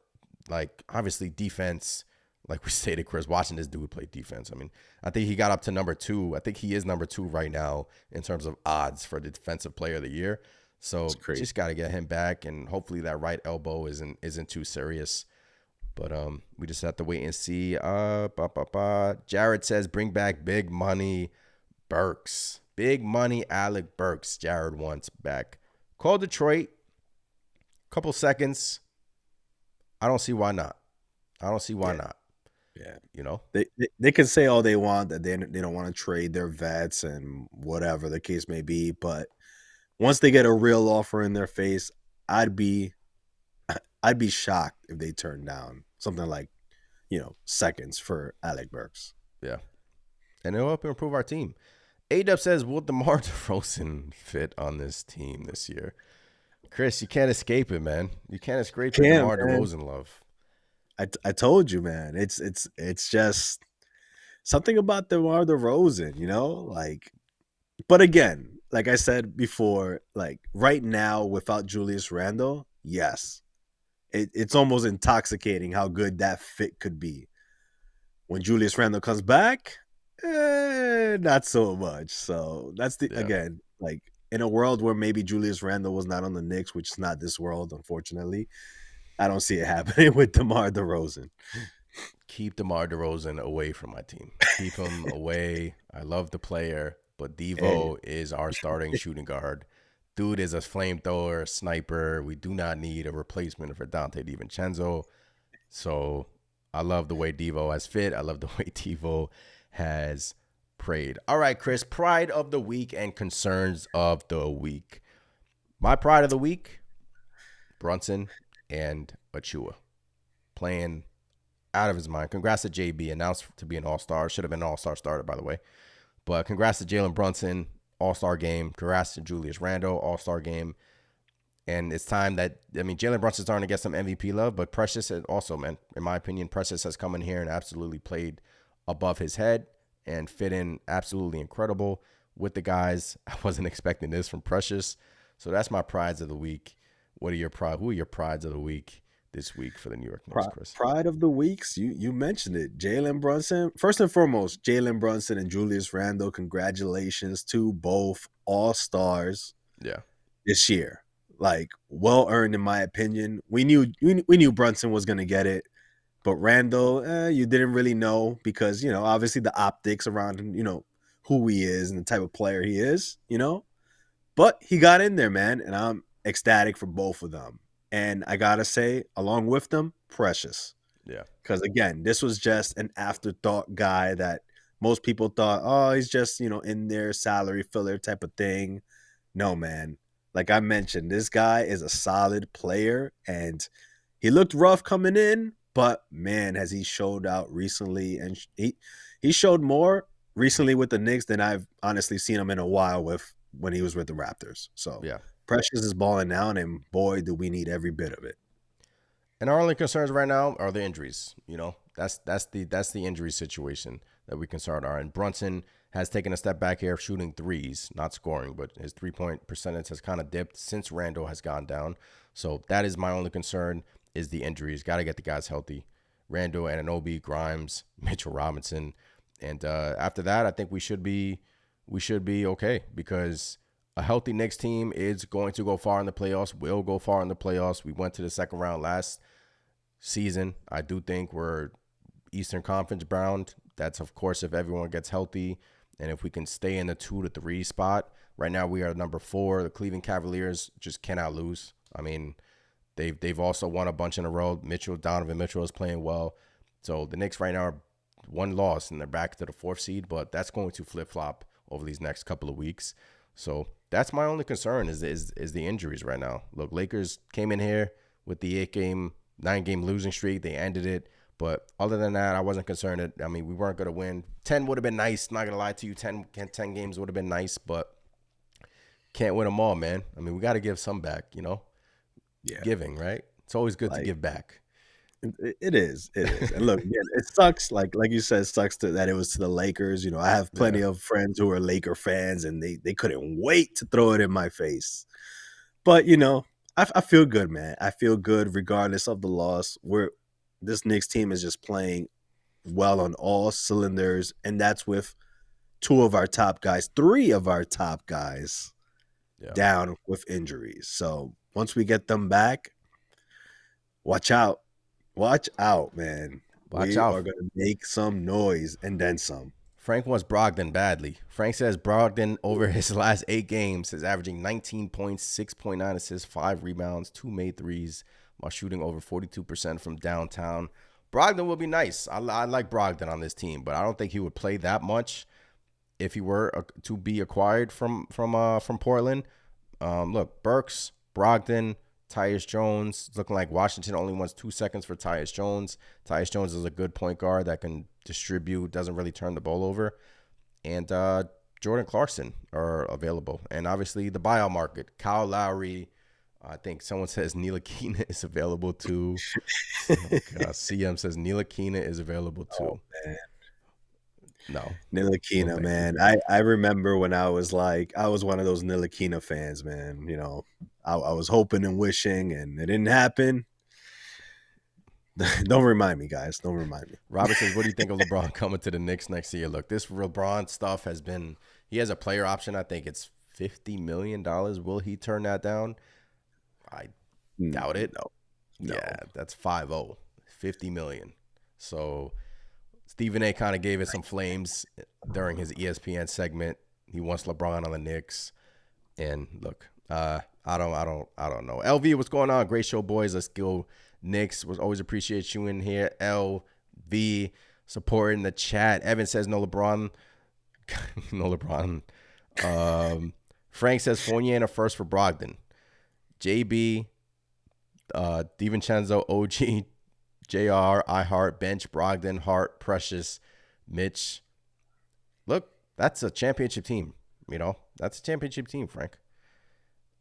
like obviously defense. Like we stated, Chris, watching this dude play defense. I mean, I think he got up to number 2. I think he is number 2 right now in terms of odds for the defensive player of the year. So just got to get him back, and hopefully that right elbow isn't too serious. But we just have to wait and see. Jared says, bring back big money Burks. Big money Alec Burks. Jared wants back. Call Detroit. Couple seconds. I don't see why not. Yeah, You know, they can say all they want that they don't want to trade their vets and whatever the case may be, but once they get a real offer in their face, I'd be shocked if they turn down something like, seconds for Alec Burks. Yeah, and it'll help improve our team. A-Dub says, will DeMar DeRozan fit on this team this year? Chris, you can't escape it, man. You can't escape the DeMar DeRozan love. I told you, man. It's just something about DeMar DeRozan, like. But again, like I said before, like right now without Julius Randle, yes, it's almost intoxicating how good that fit could be. When Julius Randle comes back, not so much. So that's again, like in a world where maybe Julius Randle was not on the Knicks, which is not this world, unfortunately. I don't see it happening with DeMar DeRozan. Keep DeMar DeRozan away from my team. Keep him away. I love the player, but Devo is our starting shooting guard. Dude is a flamethrower, sniper. We do not need a replacement for Dante DiVincenzo. So I love the way Devo has fit. I love the way Devo has prayed. All right, Chris, pride of the week and concerns of the week. My pride of the week, Brunson and Achua playing out of his mind. Congrats to JB, announced to be an all-star. Should have been an all-star starter, by the way. But congrats to Jalen Brunson, all-star game. Congrats to Julius Randle, all-star game. And it's time that, Jalen Brunson's starting to get some MVP love, but Precious also, man, in my opinion, Precious has come in here and absolutely played above his head and fit in absolutely incredible with the guys. I wasn't expecting this from Precious. So that's my prides of the week. Who are your prides of the week this week for the New York Knicks, Chris? Pride of the weeks, you mentioned it. Jalen Brunson. First and foremost, Jalen Brunson and Julius Randle, congratulations to both all-stars this year. Like, well-earned in my opinion. We knew Brunson was going to get it, but Randle, you didn't really know because, obviously the optics around him, who he is and the type of player he is, But he got in there, man, and I'm ecstatic for both of them. And I gotta say, along with them, Precious. Yeah. Because again, this was just an afterthought guy that most people thought, oh, he's just, in there, salary filler type of thing. No, man. Like I mentioned, this guy is a solid player, and he looked rough coming in, but man, has he showed out recently, and he showed more recently with the Knicks than I've honestly seen him in a while when he was with the Raptors. So yeah. Precious is balling down, and boy, do we need every bit of it. And our only concerns right now are the injuries. That's the injury situation that we concerned are. And Brunson has taken a step back here, shooting threes, not scoring, but his 3-point percentage has kind of dipped since Randle has gone down. So that is my only concern is the injuries. Got to get the guys healthy. Randle, Anunoby, Grimes, Mitchell Robinson, and after that, I think we should be okay because a healthy Knicks team is going to go far in the playoffs, will go far in the playoffs. We went to the second round last season. I do think we're Eastern Conference bound. That's, of course, if everyone gets healthy and if we can stay in the 2 to 3 spot. Right now we are number 4. The Cleveland Cavaliers just cannot lose. They've also won a bunch in a row. Donovan Mitchell is playing well. So the Knicks right now are 1 loss and they're back to the 4th seed, but that's going to flip-flop over these next couple of weeks. So that's my only concern is the injuries right now. Look, Lakers came in here with the 9-game losing streak. They ended it. But other than that, I wasn't concerned. We weren't going to win. 10 would have been nice. Not going to lie to you. 10 games would have been nice, but can't win them all, man. We got to give some back, Yeah. Giving, right? It's always good to give back. It is. It is. And look, again, it sucks. Like you said, it sucks that it was to the Lakers. You know, I have Yeah. plenty of friends who are Laker fans, and they couldn't wait to throw it in my face. But you know, I feel good, man. I feel good regardless of the loss. This Knicks team is just playing well on all cylinders, and that's with three of our top guys Yeah. down with injuries. So once we get them back, watch out. Watch out, man. Watch We are out. going to make some noise and then some. Frank wants Brogdon badly. Frank says Brogdon over his last 8 games is averaging 19 points, 6.9 assists, 5 rebounds, 2 made threes, while shooting over 42% from downtown. Brogdon will be nice. I like Brogdon on this team, but I don't think he would play that much if he were to be acquired from Portland. Look, Burks, Brogdon, Tyus Jones. It's looking like Washington only wants 2 seconds for Tyus Jones. Tyus Jones is a good point guard that can distribute, doesn't really turn the ball over. And Jordan Clarkson are available. And obviously the buyout market. Kyle Lowry. I think someone says Ntilikina is available too. CM says Ntilikina is available too. Man. No. Ntilikina, man. I remember when I was one of those Ntilikina fans, man. You know, I was hoping and wishing, and it didn't happen. Don't remind me, guys. Don't remind me. Robert says, what do you think of LeBron coming to the Knicks next year? Look, this LeBron stuff has been – he has a player option. I think it's $50 million. Will he turn that down? I doubt it. No. Yeah, that's 5-0. $50 million. So Stephen A. kind of gave it some flames during his ESPN segment. He wants LeBron on the Knicks. And look, I don't know. LV, what's going on? Great show, boys. Let's go Knicks. Was always appreciate you in here. LV supporting the chat. Evan says no LeBron. No LeBron. Frank says Fournier and a first for Brogdon. JB, DiVincenzo, OG, JR, iHeart, Bench, Brogdon, Hart, Precious, Mitch. Look, that's a championship team. You know, that's a championship team, Frank.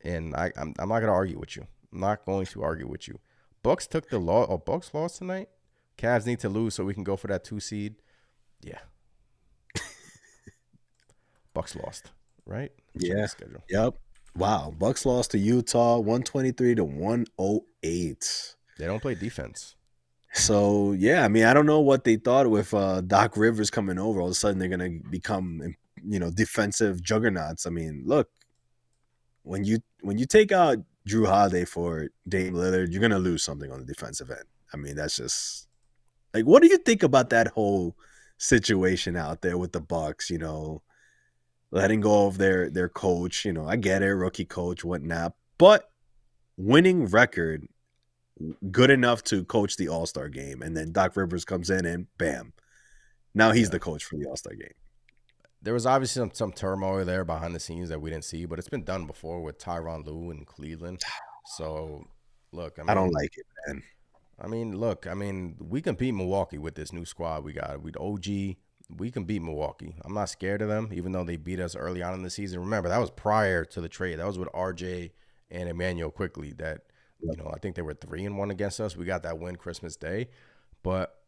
And I'm not going to argue with you. I'm not going to argue with you. Bucks took the law. Oh, Bucks lost tonight? Cavs need to lose so we can go for that 2 seed. Yeah. Bucks lost, right? Yeah. Yep. Wow. Bucks lost to Utah 123-108. They don't play defense. So, yeah, I mean, I don't know what they thought with Doc Rivers coming over. All of a sudden, they're going to become, defensive juggernauts. I mean, look, when you take out Drew Holiday for Dame Lillard, you're going to lose something on the defensive end. I mean, that's just like, what do you think about that whole situation out there with the Bucks, letting go of their coach? I get it, rookie coach, whatnot, but winning record, good enough to coach the All-Star game, and then Doc Rivers comes in and bam, now he's the coach for the All-Star game. There was obviously some turmoil there behind the scenes that we didn't see, but it's been done before with Tyronn Lue in Cleveland. So, look, I don't like it, man. I mean, we can beat Milwaukee with this new squad we got. We can beat Milwaukee. I'm not scared of them, even though they beat us early on in the season. Remember, that was prior to the trade. That was with RJ and Emmanuel Quickly that, I think they were 3-1 against us. We got that win Christmas Day. But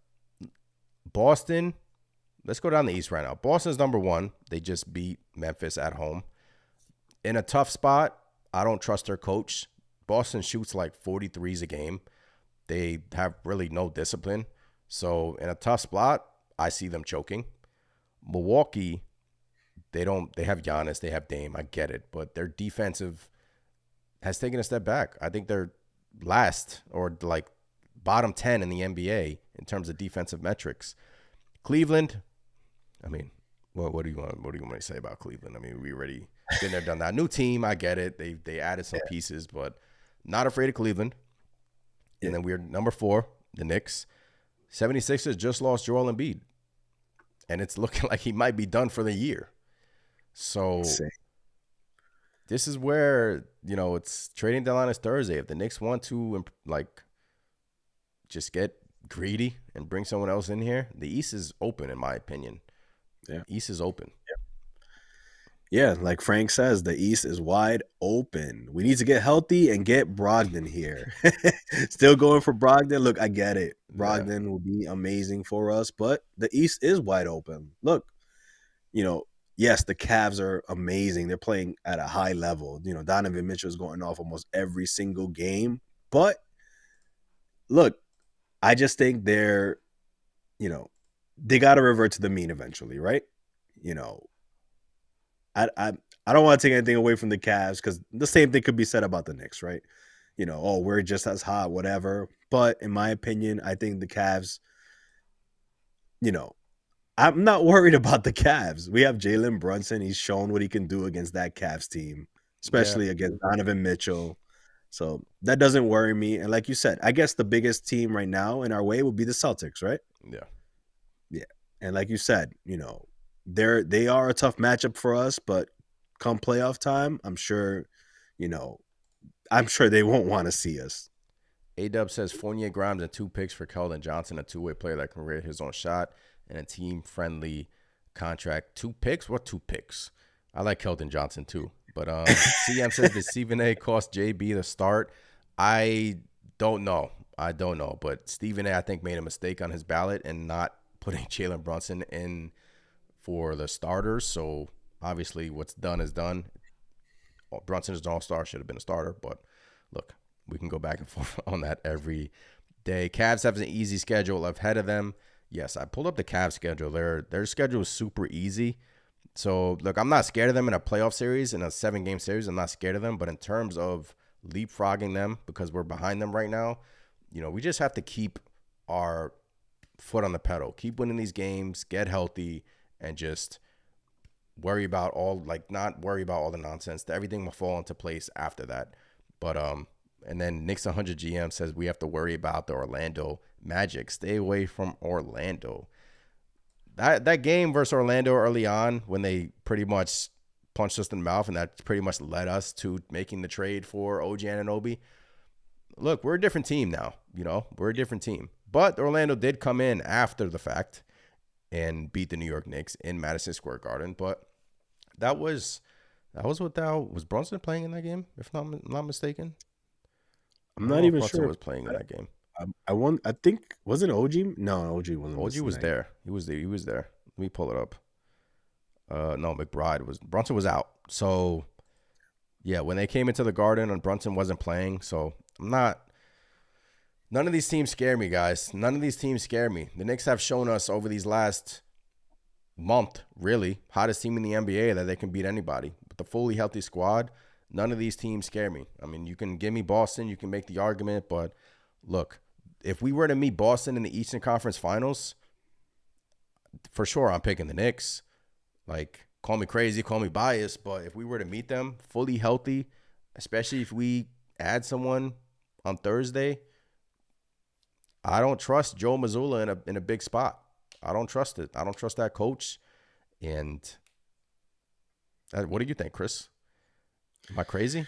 Boston, let's go down the East right now. Boston's number 1. They just beat Memphis at home. In a tough spot, I don't trust their coach. Boston shoots like 43s a game. They have really no discipline. So in a tough spot, I see them choking. Milwaukee, they have Giannis, they have Dame. I get it. But their defensive has taken a step back. I think they're last or like bottom 10 in the NBA in terms of defensive metrics. Cleveland, I mean, what do you want me to say about Cleveland? I mean, we already been there, done that. New team, I get it. They added some pieces, but not afraid of Cleveland. And then we're number 4, the Knicks. 76ers just lost Joel Embiid. And it's looking like he might be done for the year. So this is where, it's trading deadline is Thursday. If the Knicks want to, just get greedy and bring someone else in here, the East is open, in my opinion. Yeah. East is open. Yeah, like Frank says, the East is wide open. We need to get healthy and get Brogdon here. Still going for Brogdon. Look, I get it. Yeah. Brogdon will be amazing for us, but the East is wide open. Look, you know, yes, the Cavs are amazing. They're playing at a high level. You know, Donovan Mitchell is going off almost every single game. But look, I just think you know, they got to revert to the mean eventually, right? You know, I I don't want to take anything away from the Cavs because the same thing could be said about the Knicks, right? You know, oh, we're just as hot, whatever. But in my opinion, I think the Cavs, you know, I'm not worried about the Cavs. We have Jalen Brunson. He's shown what he can do against that Cavs team, Yeah. especially against Donovan Mitchell. So that doesn't worry me. And like you said, I guess the biggest team right now in our way would be the Celtics, right? Yeah. Yeah. And like you said, you know, they are a tough matchup for us, but come playoff time, you know, I'm sure they won't want to see us. A-Dub says Fournier, Grimes, and 2 picks for Keldon Johnson, a two-way player that can create his own shot, and a team-friendly contract. 2 picks? What 2 picks? I like Keldon Johnson too. But CM says, did Stephen A cost JB the start? I don't know. But Stephen A, I think, made a mistake on his ballot and not putting Jalen Brunson in for the starters. So obviously what's done is done. Brunson is an all-star, should have been a starter. But look, we can go back and forth on that every day. Cavs have an easy schedule ahead of them. Yes, I pulled up the Cavs schedule. Their schedule is super easy. So, look, I'm not scared of them in a playoff series, in a 7-game series. I'm not scared of them. But in terms of leapfrogging them, because we're behind them right now, you know, we just have to keep our foot on the pedal. Keep winning these games, get healthy, and just not worry about all the nonsense. Everything will fall into place after that. But and then Knicks 100 GM says we have to worry about the Orlando Magic. Stay away from Orlando. That game versus Orlando early on, when they pretty much punched us in the mouth, and that pretty much led us to making the trade for OG Anunoby. Look, we're a different team now. You know, we're a different team. But Orlando did come in after the fact and beat the New York Knicks in Madison Square Garden. But that was was Brunson playing in that game, if not mistaken? I'm I don't not know if even Brunson sure. was playing in that game. I think wasn't OG? No, OG wasn't. OG was there. He was there. Let me pull it up. No, Brunson was out. So yeah, when they came into the Garden and Brunson wasn't playing, so none of these teams scare me, guys. None of these teams scare me. The Knicks have shown us over these last month, really, hottest team in the NBA, that they can beat anybody. With a fully healthy squad, none of these teams scare me. I mean, you can give me Boston, you can make the argument, but look, if we were to meet Boston in the Eastern Conference Finals, for sure I'm picking the Knicks. Like, call me crazy, call me biased, but if we were to meet them fully healthy, especially if we add someone on Thursday, I don't trust Joe Mazzulla in a big spot. I don't trust it. I don't trust that coach. And what do you think, Chris? Am I crazy?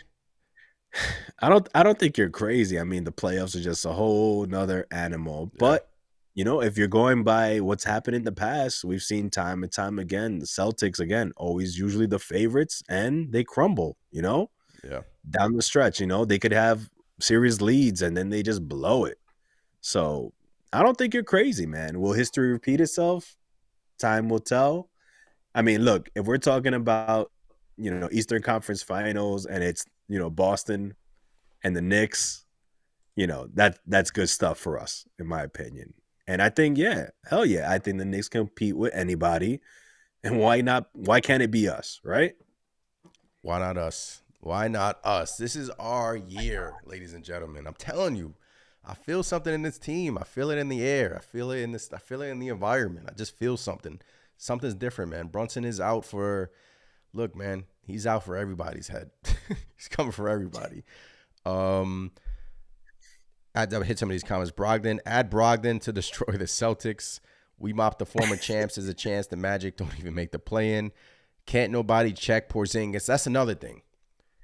I don't think you're crazy. I mean, the playoffs are just a whole nother animal. Yeah. But you know, if you're going by what's happened in the past, we've seen time and time again, the Celtics again, always usually the favorites, and they crumble, you know? Yeah. Down the stretch, you know, they could have series leads and then they just blow it. So I don't think you're crazy, man. Will history repeat itself? Time will tell. I mean, look, if we're talking about, you know, Eastern Conference Finals and it's, you know, Boston and the Knicks, you know, that's good stuff for us, in my opinion. And I think, yeah, hell yeah, I think the Knicks compete with anybody. And why not? Why can't it be us, right? Why not us? Why not us? This is our year, ladies and gentlemen. I'm telling you, I feel something in this team. I feel it in the air. I feel it in the environment. I just feel something. Something's different, man. Brunson is out for, look, man, he's out for everybody's head. He's coming for everybody. I had to hit some of these comments. Add Brogdon to destroy the Celtics. We mop the former champs. There's a chance the Magic don't even make the play-in. Can't nobody check Porzingis. That's another thing.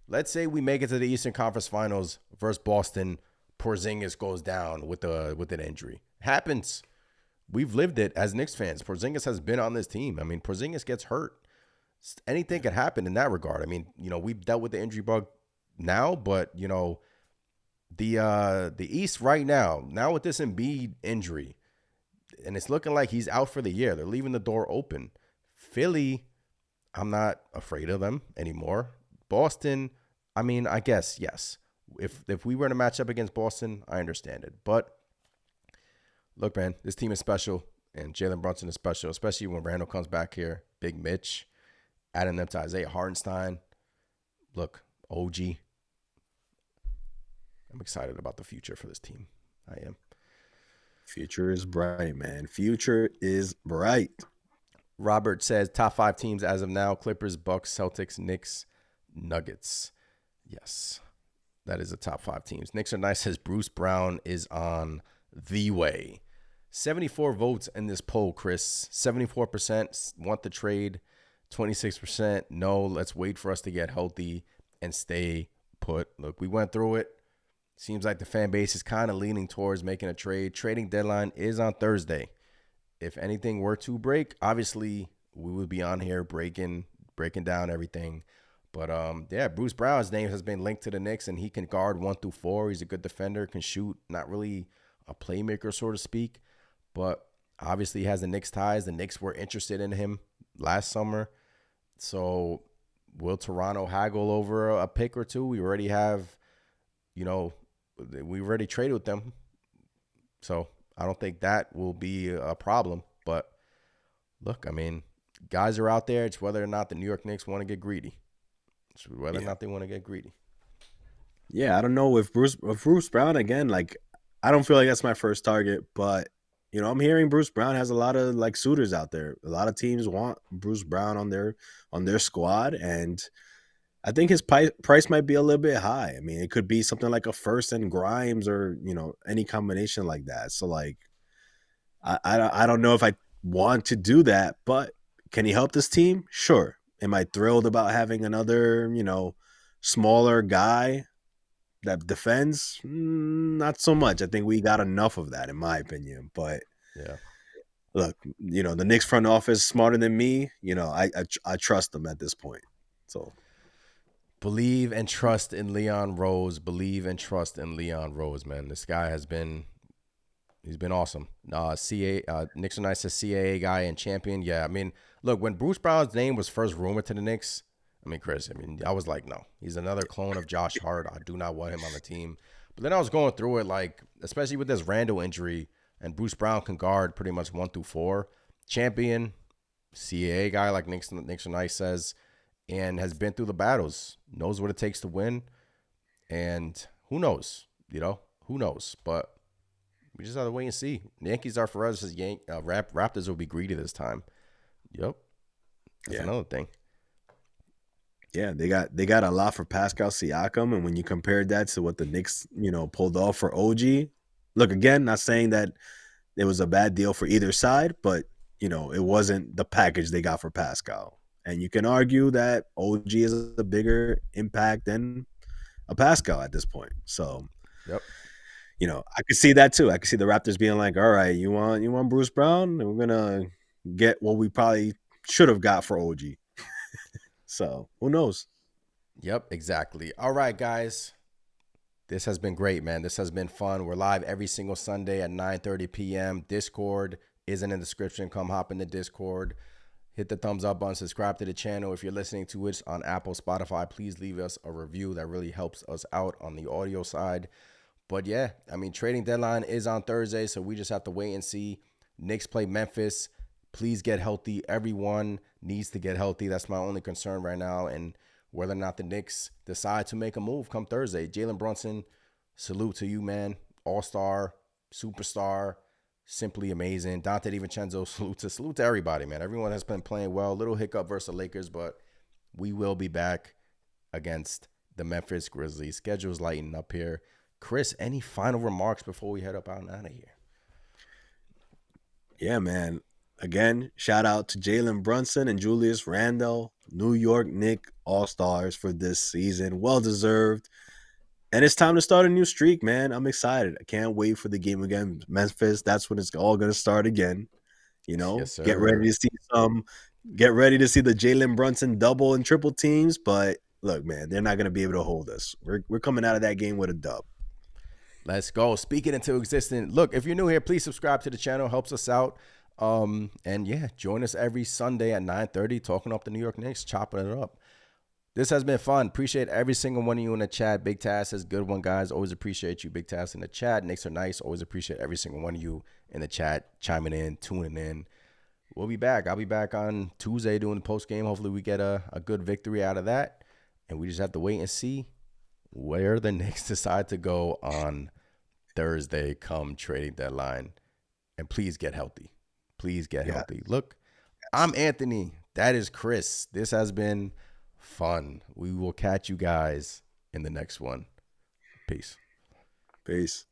Let's say we make it to the Eastern Conference Finals versus Boston. Porzingis goes down with an injury. Happens. We've lived it as Knicks fans. Porzingis has been on this team. I mean, Porzingis gets hurt. anything could happen in that regard. I mean, we've dealt with the injury bug now, but the East right now with this Embiid injury, and it's looking like he's out for the year. They're leaving the door open. Philly, I'm not afraid of them anymore. Boston, I mean, I guess yes. If we were to match up against Boston, I understand it. But look, man, this team is special, and Jalen Brunson is special, especially when Randle comes back here. Big Mitch, adding them to Isaiah Hartenstein. Look, OG. I'm excited about the future for this team. I am. Future is bright, man. Future is bright. Robert says top 5 teams as of now: Clippers, Bucks, Celtics, Knicks, Nuggets. Yes, that is the top 5 teams. Knicks are nice says Bruce Brown is on the way. 74 votes in this poll, Chris. 74% want the trade. 26% no, let's wait for us to get healthy and stay put. Look, we went through it. Seems like the fan base is kind of leaning towards making a trade. Trading deadline is on Thursday. If anything were to break, obviously we would be on here breaking down everything. But yeah, Bruce Brown's name has been linked to the Knicks, and he can guard 1 through 4. He's a good defender, can shoot, not really a playmaker, so to speak. But obviously he has the Knicks ties. The Knicks were interested in him last summer. So will Toronto haggle over a pick or two? We already have, we already traded with them. So I don't think that will be a problem. But look, I mean, guys are out there. It's whether or not the New York Knicks want to get greedy. It's whether or not they want to get greedy. Yeah, I don't know if Bruce Brown, again, like, I don't feel like that's my first target, but I'm hearing Bruce Brown has a lot of like suitors out there. A lot of teams want Bruce Brown on their squad, and I think his price might be a little bit high. I mean, it could be something like a first and Grimes, or any combination like that. So like, I don't know if I want to do that, but can he help this team? Sure. Am I thrilled about having another smaller guy that defends? Not so much. I think we got enough of that, in my opinion. But yeah, look, the Knicks front office is smarter than me. I trust them at this point. So believe and trust in Leon Rose. Believe and trust in Leon Rose, man. This guy he's been awesome. Knicks are nice, a CAA guy and champion. Yeah, I mean, look, when Bruce Brown's name was first rumored to the Knicks, I mean, Chris, I was like, no, he's another clone of Josh Hart. I do not want him on the team. But then I was going through it, like, especially with this Randle injury, and Bruce Brown can guard pretty much 1 through 4. Champion, CAA guy, like Knicks are nice says, and has been through the battles, knows what it takes to win. And who knows, who knows? But we just have to wait and see. Yankees are forever. Says Raptors will be greedy this time. Yep. That's another thing. Yeah, they got a lot for Pascal Siakam, and when you compared that to what the Knicks, pulled off for OG, look, again, not saying that it was a bad deal for either side, but it wasn't the package they got for Pascal. And you can argue that OG is a bigger impact than a Pascal at this point. So, yep. I could see that too. I could see the Raptors being like, all right, you want Bruce Brown? And we're gonna get what we probably should have got for OG. So who knows? Yep, exactly. All right, guys. This has been great, man. This has been fun. We're live every single Sunday at 9:30 p.m. Discord is in the description. Come hop in the Discord. Hit the thumbs up button. Subscribe to the channel. If you're listening to it on Apple, Spotify, please leave us a review. That really helps us out on the audio side. But yeah, I mean, trading deadline is on Thursday, so we just have to wait and see. Knicks play Memphis. Please get healthy. Everyone needs to get healthy. That's my only concern right now. And whether or not the Knicks decide to make a move come Thursday. Jalen Brunson, salute to you, man. All-star, superstar, simply amazing. Dante DiVincenzo, salute to everybody, man. Everyone has been playing well. Little hiccup versus the Lakers, but we will be back against the Memphis Grizzlies. Schedule's lightening up here. Chris, any final remarks before we head up out and out of here? Yeah, man. Again, shout out to Jalen Brunson and Julius Randle, New York Knicks All-Stars for this season. Well-deserved. And it's time to start a new streak, man. I'm excited. I can't wait for the game against Memphis. That's when it's all going to start again. Yes, sir. Get ready to see some Get ready to see the Jalen Brunson double and triple teams. But look, man, they're not going to be able to hold us. We're coming out of that game with a dub. Let's go. Speaking into existence. Look, if you're new here, please subscribe to the channel. Helps us out. And yeah, join us every Sunday at 9:30, talking up the New York Knicks, chopping it up. This has been fun. Appreciate every single one of you in the chat. Big Tass says, good one, guys. Always appreciate you. Big Tass in the chat. Knicks are nice. Always appreciate every single one of you in the chat, chiming in, tuning in. We'll be back. I'll be back on Tuesday doing the post game. Hopefully we get a good victory out of that. And we just have to wait and see where the Knicks decide to go on Thursday come trading deadline. And please get healthy. Please get healthy. Look, I'm Anthony. That is Chris. This has been fun. We will catch you guys in the next one. Peace. Peace.